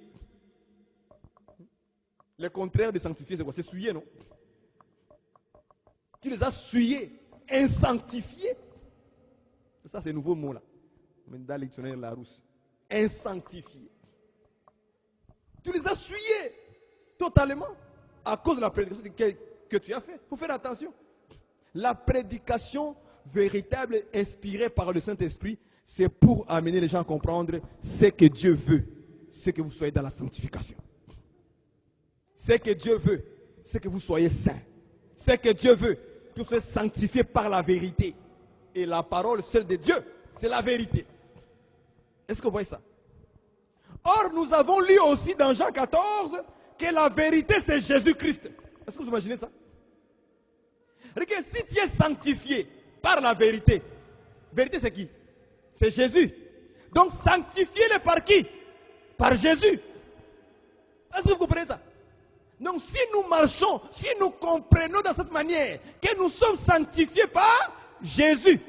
[SPEAKER 1] Le contraire de sanctifier, c'est quoi? C'est souiller, non? Tu les as souillés, insanctifiés. Ça, c'est un nouveau mot là. Dans le dictionnaire Larousse. Insanctifiés. Tu les as souillés totalement à cause de la prédication que tu as fait. Il faut faire attention. La prédication véritable, inspirée par le Saint-Esprit, c'est pour amener les gens à comprendre ce que Dieu veut, c'est que vous soyez dans la sanctification. Ce que Dieu veut, c'est que vous soyez saints. Ce que Dieu veut, que vous soyez sanctifiés par la vérité. Et la parole seule de Dieu, c'est la vérité. Est-ce que vous voyez ça? Or, nous avons lu aussi dans Jean 14 que la vérité, c'est Jésus-Christ. Est-ce que vous imaginez ça? Regarde, si tu es sanctifié par la vérité, vérité c'est qui? C'est Jésus. Donc, sanctifiez-le par qui? Par Jésus. Est-ce que vous comprenez ça? Donc, si nous marchons, si nous comprenons dans cette manière que nous sommes sanctifiés par Jésus,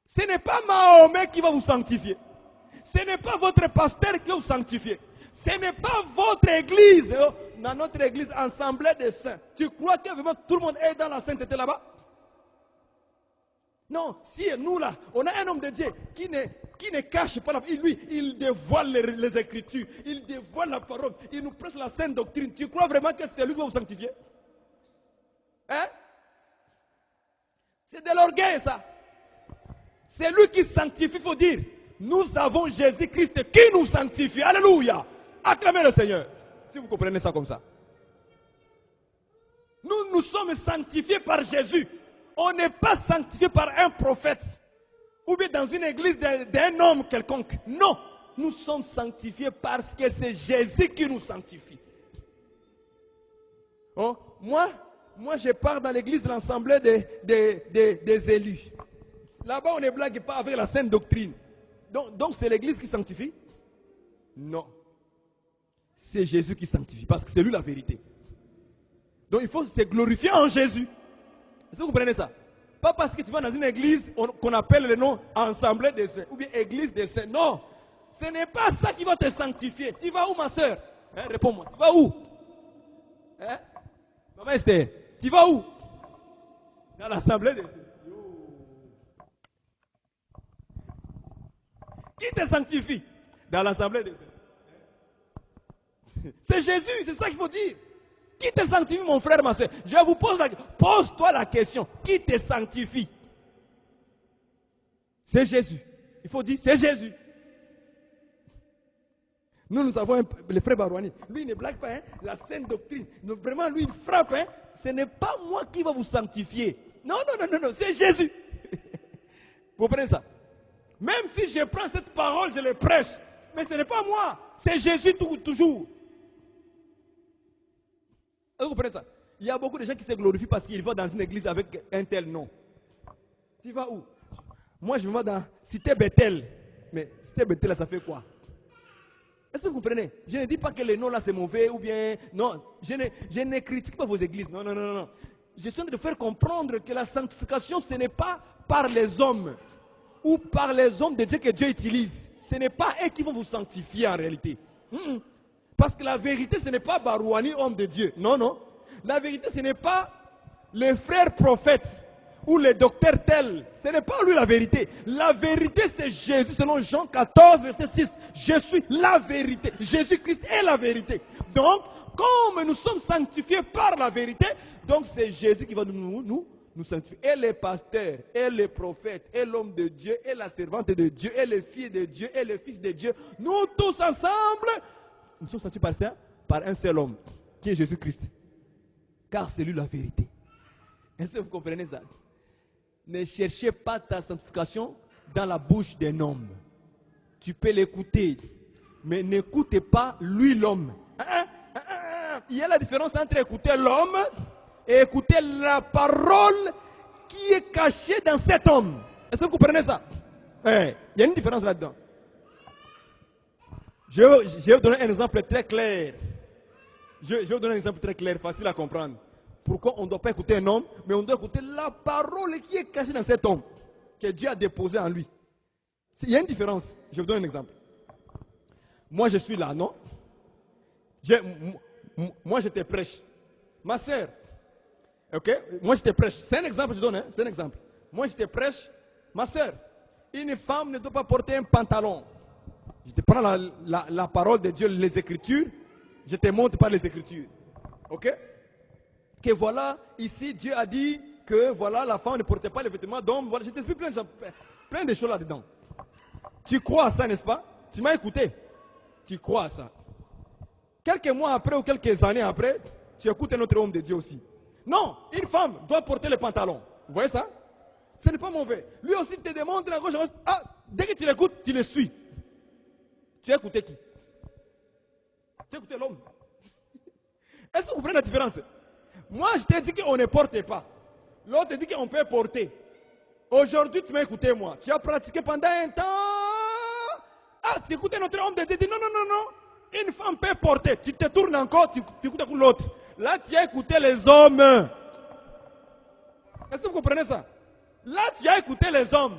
[SPEAKER 1] ce n'est pas Mahomet qui va vous sanctifier. Ce n'est pas votre pasteur qui va vous sanctifier. Ce n'est pas votre église. Dans notre église, assemblée des saints. Tu crois que vraiment tout le monde est dans la sainteté là-bas? Non, si nous là, on a un homme de Dieu qui ne cache pas la parole. Lui, il dévoile les Écritures, il dévoile la parole, il nous prêche la sainte doctrine. Tu crois vraiment que c'est lui qui va vous sanctifier? Hein? C'est de l'orgueil ça. C'est lui qui sanctifie, il faut dire. Nous avons Jésus-Christ qui nous sanctifie. Alléluia. Acclamez le Seigneur. Si vous comprenez ça comme ça. Nous sommes sanctifiés par Jésus. On n'est pas sanctifié par un prophète. Ou bien dans une église d'un homme quelconque. Non. Nous sommes sanctifiés parce que c'est Jésus qui nous sanctifie. Oh, moi, je pars dans l'église de l'assemblée des élus. Là-bas, on ne blague pas avec la sainte doctrine. Donc c'est l'église qui sanctifie? Non. C'est Jésus qui sanctifie, parce que c'est lui la vérité. Donc il faut se glorifier en Jésus. Est-ce que vous comprenez ça? Pas parce que tu vas dans une église qu'on appelle le nom Assemblée des saints, ou bien Église des saints. Non. Ce n'est pas ça qui va te sanctifier. Tu vas où, ma soeur? Hein, réponds-moi. Tu vas où? Hein? Maman Esther, tu vas où? Dans l'Assemblée des saints. Qui te sanctifie? Dans l'Assemblée des saints. C'est Jésus, c'est ça qu'il faut dire. Qui te sanctifie, mon frère, ma soeur? Je vous pose pose-toi la question. Qui te sanctifie? C'est Jésus. Il faut dire, c'est Jésus. Nous avons le frère Barouani. Lui, il ne blague pas, hein? La sainte doctrine. Donc, vraiment, lui, il frappe. Hein? Ce n'est pas moi qui va vous sanctifier. Non, c'est Jésus. Vous comprenez ça? Même si je prends cette parole, je le prêche. Mais ce n'est pas moi. C'est Jésus toujours. Vous comprenez ça? Il y a beaucoup de gens qui se glorifient parce qu'ils vont dans une église avec un tel nom. Tu vas où? Moi, je vais dans Cité Bethel. Mais Cité Bethel, ça fait quoi? Est-ce que vous comprenez? Je ne dis pas que le nom là c'est mauvais ou bien... Non, je ne critique pas vos églises. Non. Je suis en train de faire comprendre que la sanctification, ce n'est pas par les hommes ou par les hommes de Dieu que Dieu utilise. Ce n'est pas eux qui vont vous sanctifier en réalité. Parce que la vérité, ce n'est pas Barouani, homme de Dieu. Non. La vérité, ce n'est pas le frère prophète ou le docteur tel. Ce n'est pas lui la vérité. La vérité, c'est Jésus, selon Jean 14, verset 6. Je suis la vérité. Jésus-Christ est la vérité. Donc, comme nous sommes sanctifiés par la vérité, donc c'est Jésus qui va nous sanctifier. Et les pasteurs, et les prophètes, et l'homme de Dieu, et la servante de Dieu, et les filles de Dieu, et les fils de Dieu, nous tous ensemble, nous sommes sanctifiés par ça, par un seul homme, qui est Jésus-Christ. Car c'est lui la vérité. Est-ce que vous comprenez ça? Ne cherchez pas ta sanctification dans la bouche d'un homme. Tu peux l'écouter, mais n'écoutez pas lui l'homme. Il y a la différence entre écouter l'homme et écouter la parole qui est cachée dans cet homme. Est-ce que vous comprenez ça? Il y a une différence là-dedans. Je vais vous donner un exemple très clair. Je vais vous donner un exemple très clair, facile à comprendre. Pourquoi on ne doit pas écouter un homme, mais on doit écouter la parole qui est cachée dans cet homme, que Dieu a déposé en lui. Il y a une différence. Je vous donne un exemple. Moi, je suis là, non? Moi, je te prêche. Ma soeur, ok? Moi, je te prêche. C'est un exemple, je donne, hein? C'est un exemple. Moi, je te prêche. Ma soeur, une femme ne doit pas porter un pantalon. Je te prends la parole de Dieu, les Écritures. Je te montre par les Écritures. Ok? Que voilà, ici, Dieu a dit que voilà, la femme ne portait pas les vêtements d'homme. Voilà, je t'explique plein de choses là-dedans. Tu crois à ça, n'est-ce pas? Tu m'as écouté. Tu crois à ça. Quelques mois après ou quelques années après, tu écoutes un autre homme de Dieu aussi. Non, une femme doit porter les pantalons. Vous voyez ça? Ce n'est pas mauvais. Lui aussi te démontre à gauche, à gauche. Ah, dès que tu l'écoutes, tu le suis. Tu as écouté qui? Tu as écouté l'homme. Est-ce que vous comprenez la différence? Moi, je t'ai dit qu'on ne porte pas. L'autre te dit qu'on peut porter. Aujourd'hui, tu m'as écouté, moi. Tu as pratiqué pendant un temps. Ah, tu écoutes un autre homme de Dieu. Tu dis non, non, non, non. Une femme peut porter. Tu te tournes encore, tu écoutes l'autre. Là, tu as écouté les hommes. Est-ce que vous comprenez ça? Là, tu as écouté les hommes.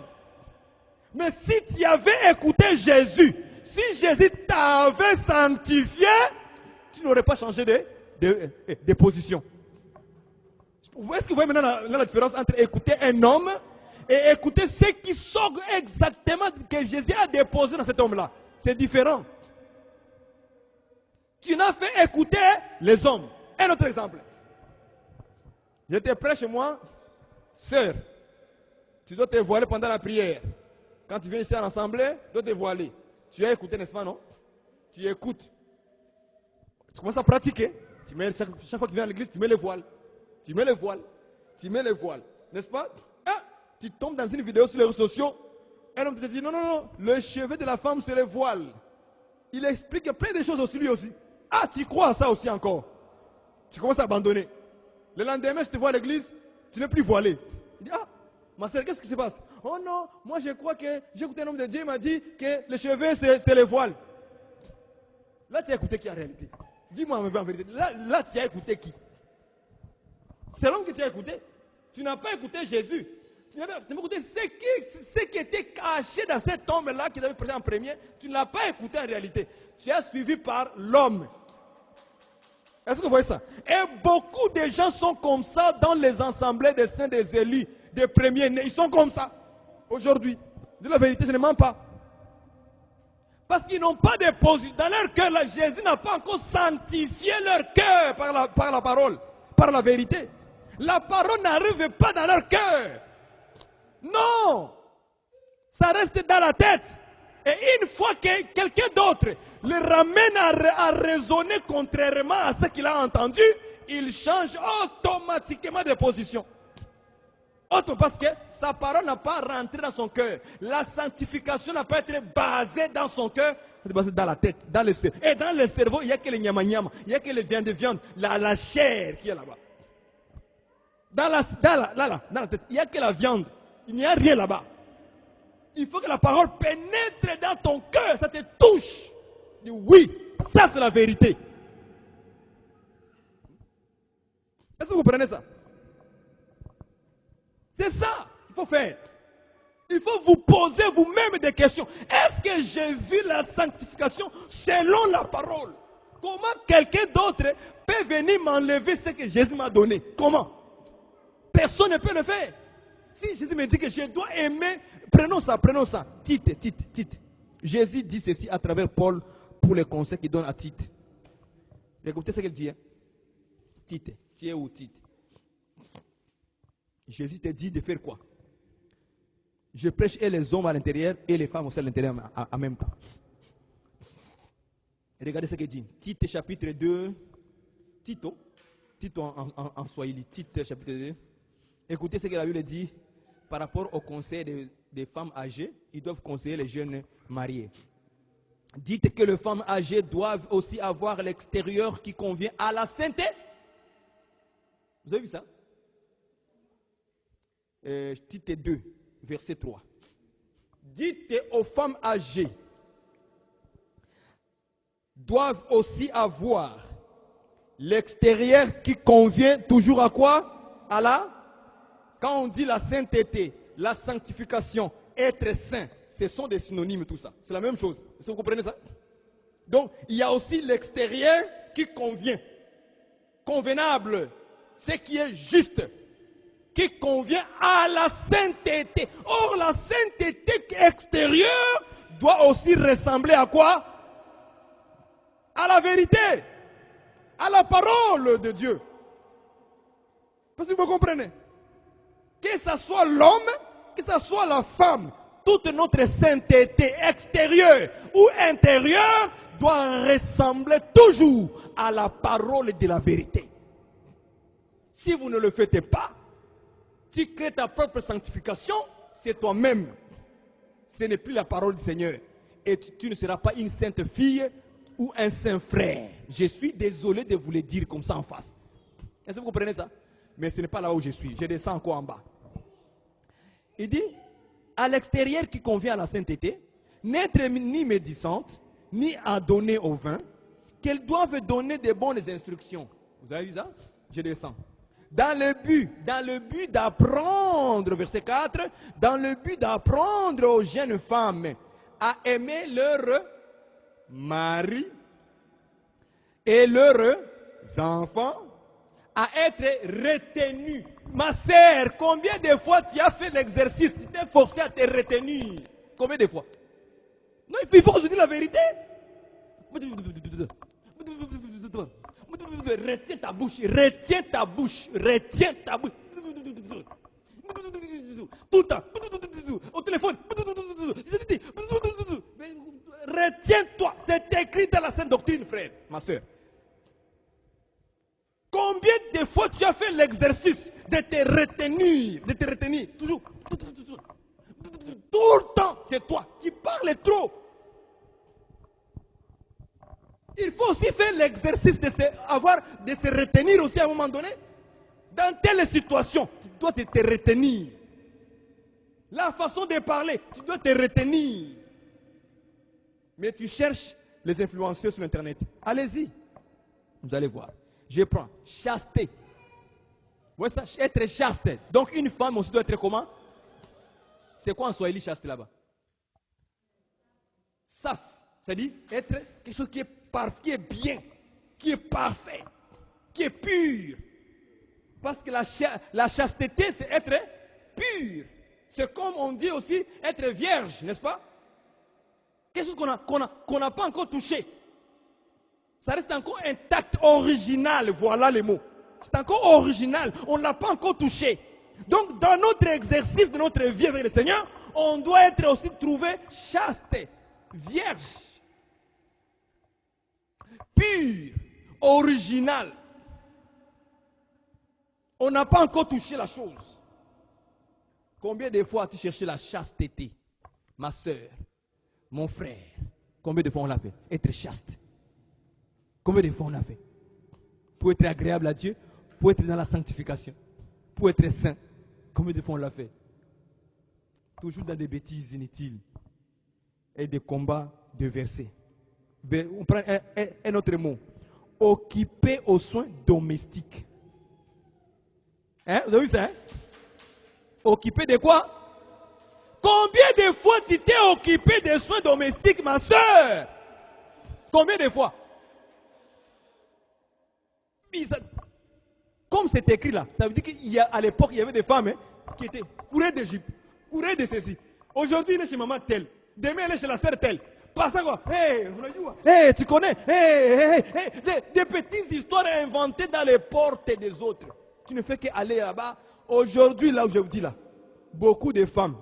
[SPEAKER 1] Mais si tu avais écouté Jésus, si Jésus t'avait sanctifié, tu n'aurais pas changé de position. Est-ce que vous voyez maintenant la différence entre écouter un homme et écouter ce qui sort exactement que Jésus a déposé dans cet homme-là? C'est différent. Tu n'as fait écouter les hommes. Un autre exemple. J'étais près chez moi, sœur, tu dois te voiler pendant la prière. Quand tu viens ici à l'assemblée, tu dois te voiler. Tu as écouté, n'est-ce pas, non? Tu écoutes. Tu commences à pratiquer. Chaque fois que tu viens à l'église, tu mets le voile. Tu mets le voile. Tu mets le voile. N'est-ce pas? Ah, tu tombes dans une vidéo sur les réseaux sociaux. Un homme te dit non, non, non. Le cheveu de la femme, c'est le voile. Il explique plein de choses aussi, lui aussi. Ah, tu crois à ça aussi encore. Tu commences à abandonner. Le lendemain, je te vois à l'église, tu n'es plus voilé. Il dit, ah, ma soeur, qu'est-ce qui se passe? Oh non, moi je crois que j'ai écouté un homme de Dieu, il m'a dit que le cheveu, c'est le voile. Là, tu as écouté qui en réalité? Dis-moi en vérité. Là, tu as écouté qui? C'est l'homme que tu as écouté. Tu n'as pas écouté Jésus. Tu n'as pas écouté ce qui était caché dans cet homme-là qui t'avait prêché en premier. Tu ne l'as pas écouté en réalité. Tu as suivi par l'homme. Est-ce que vous voyez ça? Et beaucoup de gens sont comme ça dans les assemblées des saints, des élus, des premiers nés. Ils sont comme ça. Aujourd'hui. De la vérité, je ne mens pas. Parce qu'ils n'ont pas déposé dans leur cœur. Jésus n'a pas encore sanctifié leur cœur par la parole, par la vérité. La parole n'arrive pas dans leur cœur. Non. Ça reste dans la tête. Et une fois que quelqu'un d'autre le ramène à raisonner contrairement à ce qu'il a entendu, il change automatiquement de position. Parce que sa parole n'a pas rentré dans son cœur. La sanctification n'a pas été basée dans son cœur, elle est basée dans la tête, dans le cerveau. Et dans le cerveau, il n'y a que les nyama-nyama, il n'y a que les viandes, la chair qui est là-bas. Dans la tête, il n'y a que la viande. Il n'y a rien là-bas. Il faut que la parole pénètre dans ton cœur, ça te touche. Dis oui, ça c'est la vérité. Est-ce que vous comprenez ça? C'est ça qu'il faut faire. Il faut vous poser vous-même des questions. Est-ce que j'ai vu la sanctification selon la parole? Comment quelqu'un d'autre peut venir m'enlever ce que Jésus m'a donné? Comment? Personne ne peut le faire. Si Jésus me dit que je dois aimer, prenons ça. Tite. Jésus dit ceci à travers Paul pour les conseils qu'il donne à Tite. Écoutez ce qu'il dit. Hein? Tite, tu es où Tite? Jésus te dit de faire quoi? Je prêche et les hommes à l'intérieur et les femmes aussi à l'intérieur en même temps. Regardez ce qu'il dit. Tite chapitre 2. Tito en Swahili. Tite chapitre 2. Écoutez ce que la Bible dit par rapport au conseil des femmes âgées. Ils doivent conseiller les jeunes mariés. Dites que les femmes âgées doivent aussi avoir l'extérieur qui convient à la sainteté. Vous avez vu ça? Tite 2, verset 3. Dites aux femmes âgées doivent aussi avoir l'extérieur qui convient toujours à quoi? À la... Quand on dit la sainteté, la sanctification, être saint, ce sont des synonymes tout ça. C'est la même chose. Est-ce que vous comprenez ça? Donc, il y a aussi l'extérieur qui convient. Convenable. Ce qui est juste. Qui convient à la sainteté. Or, la sainteté extérieure doit aussi ressembler à quoi? À la vérité. À la parole de Dieu. Parce que vous comprenez? Que ce soit l'homme, que ce soit la femme, toute notre sainteté extérieure ou intérieure doit ressembler toujours à la parole de la vérité. Si vous ne le faites pas, tu crées ta propre sanctification, c'est toi-même. Ce n'est plus la parole du Seigneur. Et tu ne seras pas une sainte fille ou un saint frère. Je suis désolé de vous le dire comme ça en face. Est-ce que vous comprenez ça? Mais ce n'est pas là où je suis. Je descends encore en bas. Il dit, à l'extérieur qui convient à la sainteté, n'être ni médisante, ni adonnée au vin, qu'elles doivent donner de bonnes instructions. Vous avez vu ça? Je descends. Dans le but d'apprendre, verset 4, dans le but d'apprendre aux jeunes femmes à aimer leur mari et leurs enfants, à être retenues. Ma sœur, combien de fois tu as fait l'exercice, tu t'es forcé à te retenir? Combien de fois? Non, il faut que je dise la vérité. Retiens ta bouche, retiens ta bouche, retiens ta bouche. Tout le temps. Au téléphone. Retiens-toi. C'est écrit dans la Sainte Doctrine, frère, ma soeur. Combien de fois tu as fait l'exercice de te retenir, toujours. Tout le temps, c'est toi qui parles trop. Il faut aussi faire l'exercice de se retenir aussi à un moment donné. Dans telle situation, tu dois te retenir. La façon de parler, tu dois te retenir. Mais tu cherches les influenceurs sur Internet. Allez-y. Vous allez voir. Je prends chasteté. Ouais, ça, être chaste. Donc une femme aussi doit être comment? C'est quoi en Swahili chaste là-bas? Saf. C'est-à-dire être quelque chose qui est bien, qui est parfait, qui est pur. Parce que la chasteté, c'est être pur. C'est comme on dit aussi être vierge, n'est-ce pas? Quelque chose qu'on n'a pas encore touché. Ça reste encore intact, original, voilà les mots. C'est encore original, on ne l'a pas encore touché. Donc dans notre exercice de notre vie avec le Seigneur, on doit être aussi trouvé chaste, vierge, pur, original. On n'a pas encore touché la chose. Combien de fois as-tu cherché la chasteté? Ma soeur, mon frère, combien de fois on l'a fait? Être chaste. Combien de fois on l'a fait? Pour être agréable à Dieu, pour être dans la sanctification, pour être saint. Combien de fois on l'a fait? Toujours dans des bêtises inutiles et des combats de versets. On prend un autre mot. Occupé aux soins domestiques. Hein? Vous avez vu ça? Hein? Occupé de quoi? Combien de fois tu t'es occupé des soins domestiques, ma soeur? Combien de fois? Comme c'est écrit là, ça veut dire qu'à l'époque, il y avait des femmes qui étaient courées d'Égypte, courées de ceci. Aujourd'hui, elle est chez maman telle. Demain, elle est chez la sœur telle. Passant quoi? Hey, tu connais? Des petites histoires inventées dans les portes des autres. Tu ne fais qu'aller là-bas. Aujourd'hui, là où je vous dis là, beaucoup de femmes,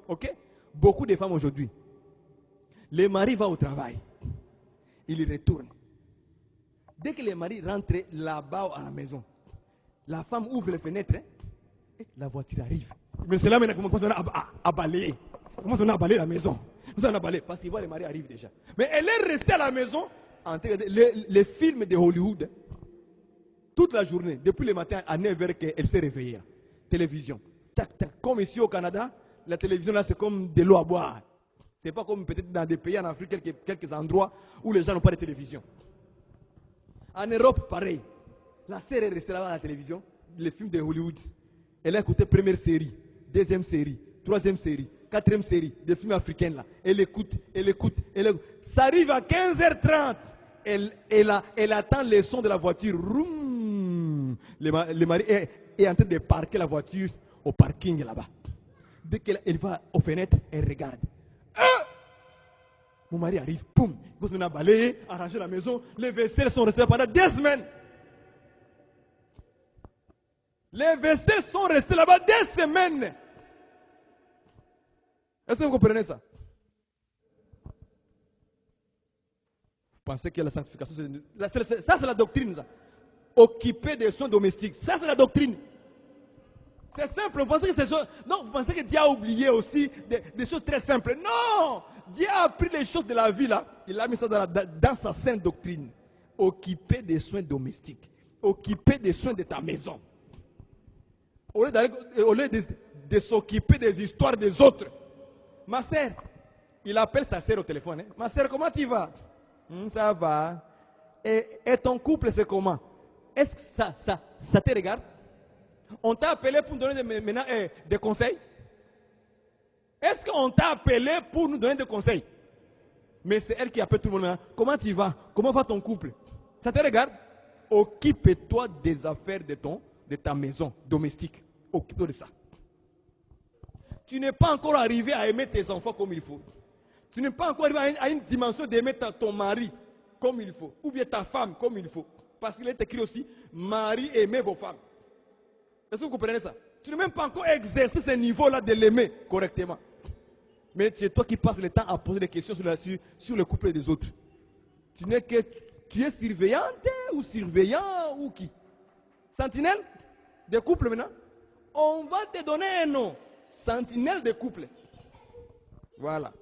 [SPEAKER 1] ok? Beaucoup de femmes aujourd'hui. Le mari va au travail. Il retourne. Dès que les maris rentrent là-bas à la maison, la femme ouvre les fenêtres, et la voiture arrive. Mais c'est là maintenant qu'on commence à balayer. On commence à balayer la maison. On a balayé parce qu'il voit les maris arrivent déjà. Mais elle est restée à la maison en train de regarder les films de Hollywood. Toute la journée, depuis le matin à 9h qu'elle s'est réveillée. Télévision. Tac, tac. Comme ici au Canada, la télévision là c'est comme de l'eau à boire. C'est pas comme peut-être dans des pays en Afrique, quelques endroits où les gens n'ont pas de télévision. En Europe, pareil. La sœur est restée là-bas à la télévision, les films de Hollywood. Elle a écouté première série, deuxième série, troisième série, quatrième série, des films africains là. Elle écoute. Ça arrive à 15h30. Elle attend les sons de la voiture. Le mari est en train de parquer la voiture au parking là-bas. Dès qu'elle va aux fenêtres, elle regarde. Mon mari arrive, boum, il commence à balayer, arranger la maison. Les vaisselles sont restées là pendant 2 semaines. Les vaisselles sont restées là-bas 2 semaines. Est-ce que vous comprenez ça? Vous pensez que la sanctification, ça c'est la doctrine. Ça. Occuper des soins domestiques, ça c'est la doctrine. C'est simple, vous pensez que c'est chose... Non, vous pensez que Dieu a oublié aussi des choses très simples. Non! Dieu a pris les choses de la vie là, il a mis ça dans sa sainte doctrine. Occuper des soins domestiques. Occuper des soins de ta maison. Au lieu de s'occuper des histoires des autres. Ma sœur, il appelle sa sœur au téléphone. Hein? Ma sœur, comment tu vas? Ça va. Et ton couple, c'est comment? Est-ce que ça te regarde? On t'a appelé pour nous donner des conseils? Est-ce qu'on t'a appelé pour nous donner des conseils? Mais c'est elle qui appelle tout le monde. Comment tu vas? Comment va ton couple? Ça te regarde? Occupe-toi des affaires de ta maison domestique. Occupe-toi de ça. Tu n'es pas encore arrivé à aimer tes enfants comme il faut. Tu n'es pas encore arrivé à une dimension d'aimer ton mari comme il faut. Ou bien ta femme comme il faut. Parce qu'il est écrit aussi, mari, aimez vos femmes. Est-ce que vous comprenez ça? Tu n'as même pas encore exercé ce niveau-là de l'aimer correctement. Mais c'est toi qui passes le temps à poser des questions sur le couple des autres. Tu es surveillante ou surveillant ou qui? Sentinelle des couples maintenant? On va te donner un nom. Sentinelle des couples. Voilà.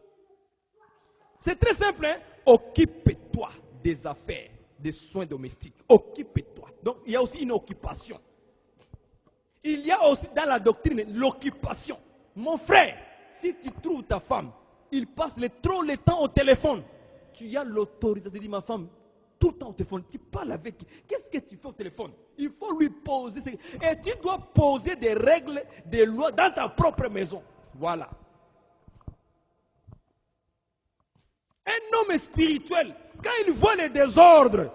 [SPEAKER 1] C'est très simple. Hein? Occupe-toi des affaires, des soins domestiques. Occupe-toi. Donc il y a aussi une occupation. Il y a aussi dans la doctrine l'occupation. Mon frère, si tu trouves ta femme, il passe trop le temps au téléphone. Tu as l'autorisation de dire ma femme, tout le temps au téléphone, tu parles avec qui? Qu'est-ce que tu fais au téléphone? Il faut lui poser. Et tu dois poser des règles, des lois dans ta propre maison. Voilà. Un homme spirituel, quand il voit les désordres,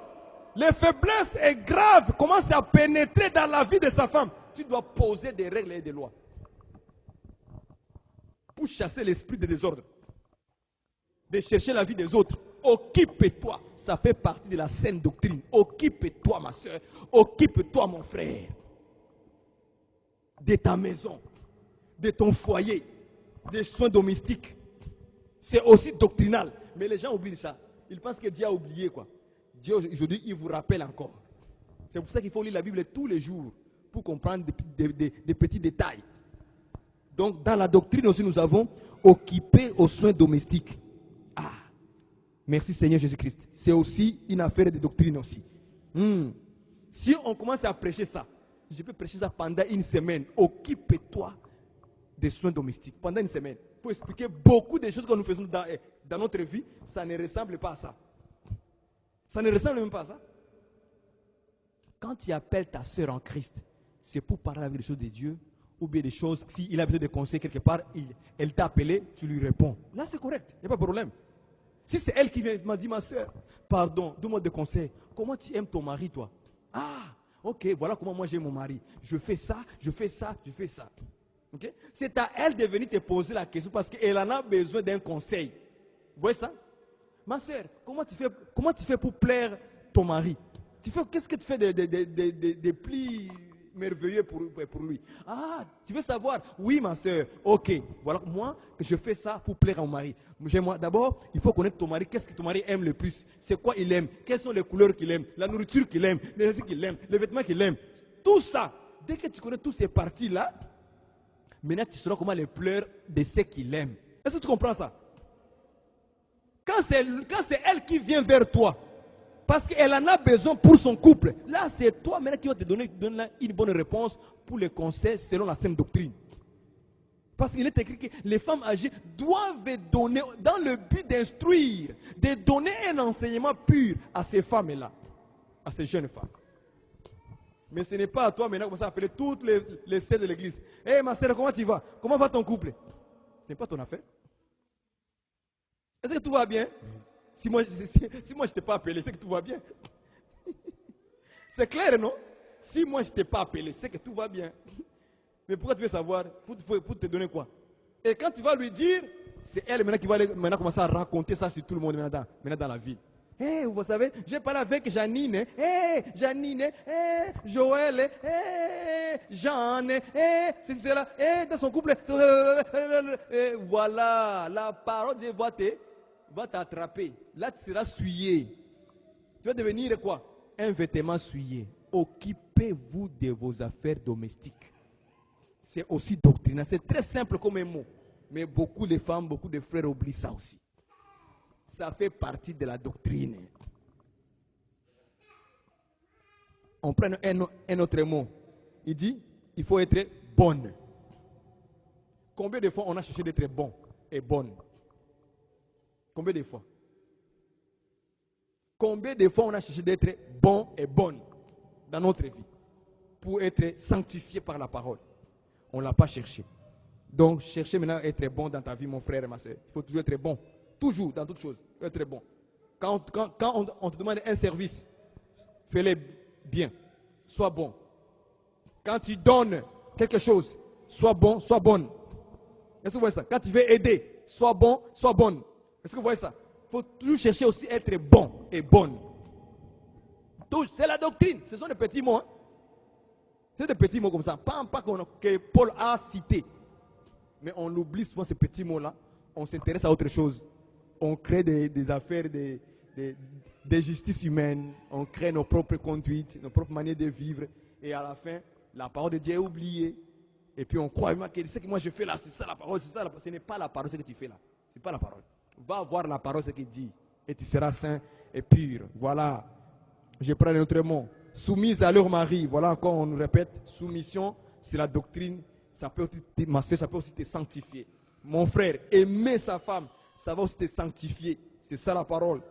[SPEAKER 1] les faiblesses et graves commencent à pénétrer dans la vie de sa femme, tu dois poser des règles et des lois pour chasser l'esprit de désordre, de chercher la vie des autres. Occupe-toi, ça fait partie de la saine doctrine. Occupe-toi, ma soeur, occupe-toi, mon frère, de ta maison, de ton foyer, des soins domestiques. C'est aussi doctrinal, mais les gens oublient ça. Ils pensent que Dieu a oublié quoi. Dieu aujourd'hui, il vous rappelle encore. C'est pour ça qu'il faut lire la Bible tous les jours pour comprendre des petits détails. Donc, dans la doctrine aussi, nous avons occupé aux soins domestiques. Ah, merci Seigneur Jésus-Christ. C'est aussi une affaire de doctrine aussi. Si on commence à prêcher ça, je peux prêcher ça pendant une semaine. Occupe-toi des soins domestiques pendant une semaine. Pour expliquer beaucoup de choses que nous faisons dans notre vie, ça ne ressemble pas à ça. Ça ne ressemble même pas à ça. Quand tu appelles ta soeur en Christ, c'est pour parler avec des choses de Dieu, ou bien des choses, s'il a besoin de conseils quelque part, elle t'a appelé, tu lui réponds. Là, c'est correct, il n'y a pas de problème. Si c'est elle qui m'a dit, ma soeur, pardon, donne-moi des conseils. Comment tu aimes ton mari, toi? Ah, ok, voilà comment moi j'aime mon mari. Je fais ça, je fais ça, je fais ça. Okay? C'est à elle de venir te poser la question parce qu'elle en a besoin d'un conseil. Vous voyez ça? Ma soeur, comment tu fais pour plaire ton mari? Qu'est-ce que tu fais des plis merveilleux pour lui. Ah, tu veux savoir? Oui, ma soeur. Ok, voilà, moi, je fais ça pour plaire à mon mari. D'abord, il faut connaître ton mari. Qu'est-ce que ton mari aime le plus? C'est quoi il aime? Quelles sont les couleurs qu'il aime? La nourriture qu'il aime? Les musiques qu'il aime? Les vêtements qu'il aime? Tout ça. Dès que tu connais toutes ces parties-là, maintenant tu sauras comment les pleurs de ce qu'il aime. Est-ce que tu comprends ça? Quand c'est elle qui vient vers toi, parce qu'elle en a besoin pour son couple, là c'est toi maintenant qui vas te donner une bonne réponse pour les conseils selon la sainte doctrine. Parce qu'il est écrit que les femmes âgées doivent donner, dans le but d'instruire, de donner un enseignement pur à ces femmes-là, à ces jeunes femmes. Mais ce n'est pas à toi maintenant de commencer à appeler toutes les sœurs de l'église. Hé ma sœur, comment tu vas? Comment va ton couple? Ce n'est pas ton affaire. Est-ce que tout va bien? Si moi je ne t'ai pas appelé, c'est que tout va bien. C'est clair, non? Si moi je ne t'ai pas appelé, c'est que tout va bien. Mais pourquoi tu veux savoir? Pour te donner quoi? Et quand tu vas lui dire, c'est elle maintenant qui va maintenant commencer à raconter ça sur tout le monde maintenant dans la ville. Hey, vous savez, j'ai parlé avec Janine, Janine, Joël, Jeanne, c'est cela, dans son couple. Voilà, la parole de Dieu va t'attraper. Là, tu seras souillé. Tu vas devenir quoi? Un vêtement souillé. Occupez-vous de vos affaires domestiques. C'est aussi doctrinal. C'est très simple comme un mot. Mais beaucoup de femmes, beaucoup de frères oublient ça aussi. Ça fait partie de la doctrine. On prend un autre mot. Il dit, il faut être bonne. Combien de fois on a cherché d'être bon et bonne? Combien de fois? Combien de fois on a cherché d'être bon et bonne dans notre vie pour être sanctifié par la parole? On ne l'a pas cherché. Donc, cherchez maintenant à être bon dans ta vie, mon frère et ma soeur. Il faut toujours être bon. Toujours, dans toutes choses. Il faut être bon. Quand on te demande un service, fais-le bien. Sois bon. Quand tu donnes quelque chose, sois bon, sois bonne. Est-ce que vous voyez ça? Quand tu veux aider, sois bon, sois bonne. Est-ce que vous voyez ça? Il faut toujours chercher aussi à être bon et bonne. C'est la doctrine. Ce sont des petits mots. Hein? C'est des petits mots comme ça. Pas que Paul a cité. Mais on oublie souvent ces petits mots-là. On s'intéresse à autre chose. On crée des affaires de justice humaine. On crée nos propres conduites, nos propres manières de vivre. Et à la fin, la parole de Dieu est oubliée. Et puis on croit que ce que moi je fais là, c'est ça la parole, c'est ça la parole. Ce n'est pas la parole ce que tu fais là. Ce n'est pas la parole. Va voir la parole ce qu'il dit. Et tu seras saint et pur. Voilà. Je prends un autre mot. Soumise à leur mari. Voilà encore, on nous répète. Soumission, c'est la doctrine. Ça peut aussi, ma soeur, ça peut aussi te sanctifier. Mon frère, aimer sa femme, ça va aussi te sanctifier. C'est ça la parole.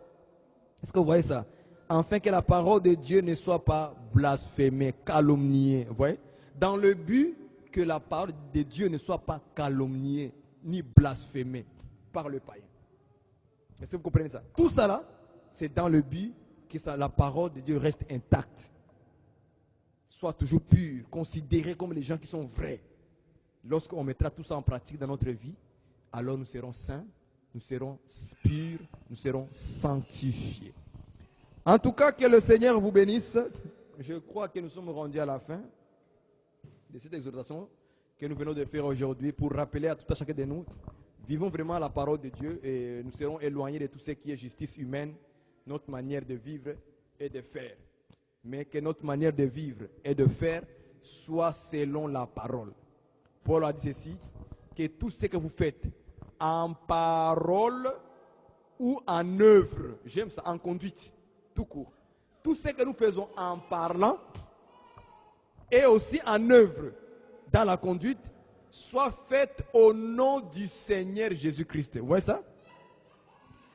[SPEAKER 1] Est-ce que vous voyez ça? Afin que la parole de Dieu ne soit pas blasphémée, calomniée. Vous voyez? Dans le but que la parole de Dieu ne soit pas calomniée, ni blasphémée par le païen. Est-ce que vous comprenez ça? Tout ça là, c'est dans le but que la parole de Dieu reste intacte. Soit toujours pure, considérée comme les gens qui sont vrais. Lorsqu'on mettra tout ça en pratique dans notre vie, alors nous serons saints, nous serons purs, nous serons sanctifiés. En tout cas, que le Seigneur vous bénisse. Je crois que nous sommes rendus à la fin de cette exhortation que nous venons de faire aujourd'hui pour rappeler à tout à chacun de nous, vivons vraiment la parole de Dieu et nous serons éloignés de tout ce qui est justice humaine, notre manière de vivre et de faire. Mais que notre manière de vivre et de faire soit selon la parole. Paul a dit ceci, que tout ce que vous faites en parole ou en œuvre, j'aime ça, en conduite, tout court. Tout ce que nous faisons en parlant et aussi en œuvre dans la conduite, soit fait au nom du Seigneur Jésus-Christ. Vous voyez ça?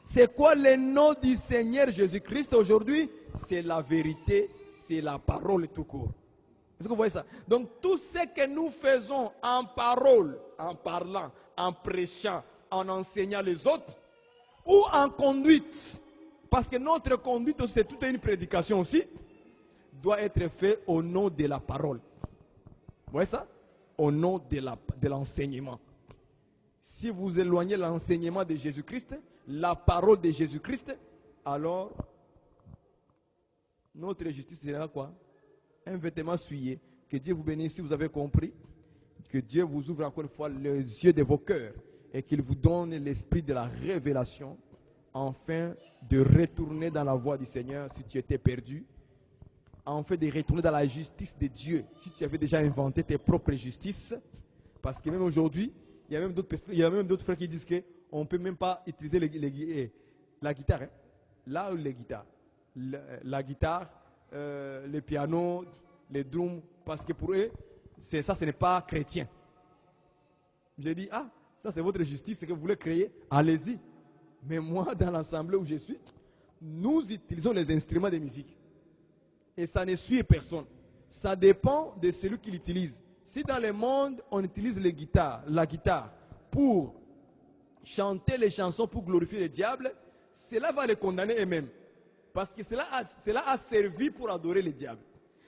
[SPEAKER 1] C'est quoi le nom du Seigneur Jésus-Christ aujourd'hui? C'est la vérité, c'est la parole tout court. Est-ce que vous voyez ça? Donc tout ce que nous faisons en parole, en parlant, en prêchant, en enseignant les autres, ou en conduite, parce que notre conduite aussi, c'est toute une prédication aussi, doit être fait au nom de la parole. Vous voyez ça? Au nom de l'enseignement. Si vous éloignez l'enseignement de Jésus-Christ, la parole de Jésus-Christ, alors notre justice sera quoi? Un vêtement souillé. Que Dieu vous bénisse si vous avez compris. Que Dieu vous ouvre encore une fois les yeux de vos cœurs et qu'il vous donne l'esprit de la révélation afin de retourner dans la voie du Seigneur si tu étais perdu, afin de retourner dans la justice de Dieu si tu avais déjà inventé tes propres justices. Parce que même aujourd'hui, il y a même d'autres frères qui disent qu'on ne peut même pas utiliser la guitare. Hein? Là où les guitares. La guitare, le piano, les drums, parce que pour eux, ça, ce n'est pas chrétien. J'ai dit, ah, ça c'est votre justice, c'est que vous voulez créer, allez-y. Mais moi, dans l'assemblée où je suis, nous utilisons les instruments de musique. Et ça ne suit personne. Ça dépend de celui qui l'utilise. Si dans le monde, on utilise la guitare pour chanter les chansons pour glorifier le diable, cela va les condamner eux-mêmes. Parce que cela a servi pour adorer le diable.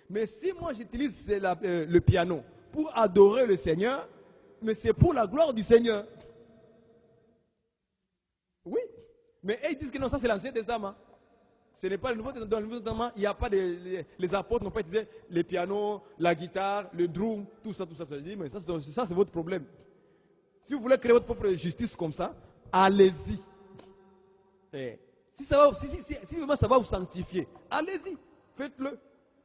[SPEAKER 1] Mais si moi j'utilise le piano pour adorer le Seigneur, mais c'est pour la gloire du Seigneur. Oui. Mais ils disent que non, ça c'est l'Ancien Testament. Ce n'est pas le Nouveau Testament. Dans le Nouveau Testament, il n'y a pas les apôtres n'ont pas utilisé le piano, la guitare, le drum, tout ça. Je dis, mais ça c'est votre problème. Si vous voulez créer votre propre justice comme ça, allez-y. Si vraiment ça va vous sanctifier, allez-y, faites-le.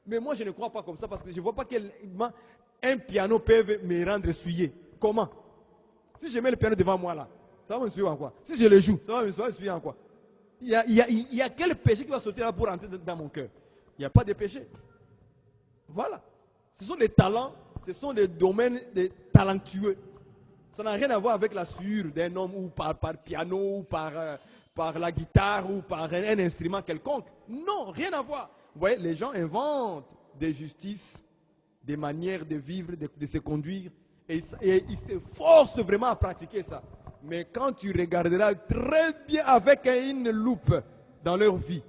[SPEAKER 1] Mais moi je ne crois pas comme ça parce que je ne vois pas qu'un piano peut me rendre souillé. Comment? Si je mets le piano devant moi là, ça va me souiller en quoi? Si je le joue, ça va me souiller en quoi? Il y a quel péché qui va sauter là pour entrer dans mon cœur? Il n'y a pas de péché. Voilà. Ce sont des talents, ce sont des domaines des talentueux. Ça n'a rien à voir avec la sueur d'un homme ou par piano ou par la guitare ou par un instrument quelconque. Non, rien à voir. Vous voyez, les gens inventent des justices, des manières de vivre, de se conduire, et ils se forcent vraiment à pratiquer ça. Mais quand tu regarderas très bien avec une loupe dans leur vie,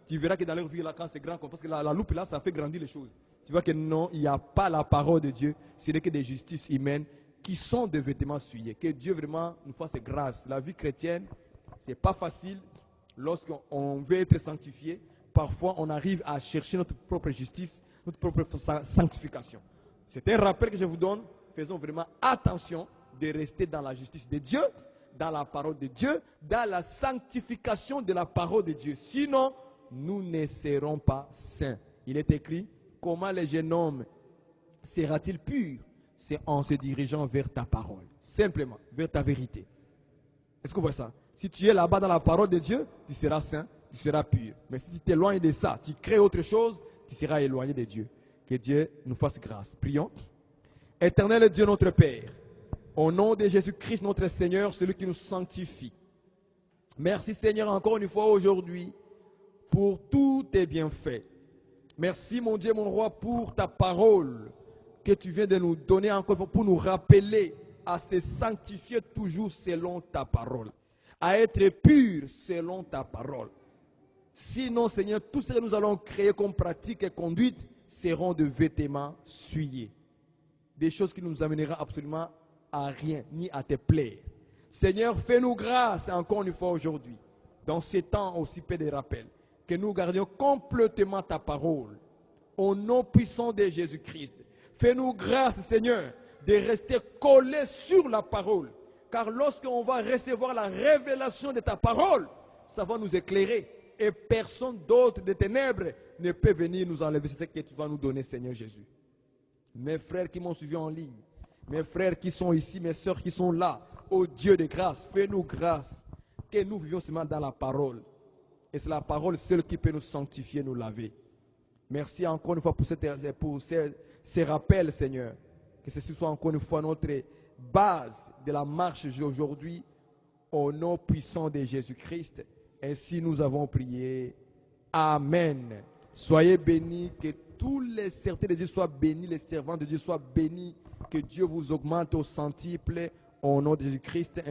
[SPEAKER 1] tu verras que dans leur vie, là, quand c'est grand, parce que la loupe, là, ça fait grandir les choses. Tu vois que non, il n'y a pas la parole de Dieu, ce n'est que des justices humaines qui sont des vêtements souillés. Que Dieu vraiment nous fasse grâce. La vie chrétienne, ce n'est pas facile lorsqu'on veut être sanctifié. Parfois, on arrive à chercher notre propre justice, notre propre sanctification. C'est un rappel que je vous donne. Faisons vraiment attention de rester dans la justice de Dieu, dans la parole de Dieu, dans la sanctification de la parole de Dieu. Sinon, nous ne serons pas saints. Il est écrit, comment le jeune homme sera-t-il pur? C'est en se dirigeant vers ta parole, simplement, vers ta vérité. Est-ce que vous voyez ça? Si tu es là-bas dans la parole de Dieu, tu seras saint, tu seras pur. Mais si tu t'éloignes de ça, tu crées autre chose, tu seras éloigné de Dieu. Que Dieu nous fasse grâce. Prions. Éternel Dieu notre Père, au nom de Jésus-Christ notre Seigneur, celui qui nous sanctifie. Merci Seigneur encore une fois aujourd'hui pour tous tes bienfaits. Merci mon Dieu, mon roi, pour ta parole que tu viens de nous donner encore pour nous rappeler à se sanctifier toujours selon ta parole, à être pur selon ta parole. Sinon, Seigneur, tout ce que nous allons créer comme pratique et conduite seront de vêtements souillés. Des choses qui ne nous amèneront absolument à rien, ni à te plaire. Seigneur, fais-nous grâce encore une fois aujourd'hui, dans ces temps aussi peu de rappel, que nous gardions complètement ta parole, au nom puissant de Jésus-Christ. Fais-nous grâce, Seigneur, de rester collés sur la parole. Car lorsqu'on va recevoir la révélation de ta parole, ça va nous éclairer. Et personne d'autre des ténèbres ne peut venir nous enlever ce que tu vas nous donner, Seigneur Jésus. Mes frères qui m'ont suivi en ligne, mes frères qui sont ici, mes soeurs qui sont là, ô Dieu de grâce, fais-nous grâce, que nous vivions seulement dans la parole. Et c'est la parole seule qui peut nous sanctifier, nous laver. Merci encore une fois pour ces rappels, Seigneur. Que ceci soit encore une fois notre base de la marche d'aujourd'hui, au nom puissant de Jésus-Christ. Ainsi nous avons prié. Amen. Soyez bénis, que tous les serviteurs de Dieu soient bénis, les servants de Dieu soient bénis, que Dieu vous augmente au centuple, au nom de Jésus-Christ.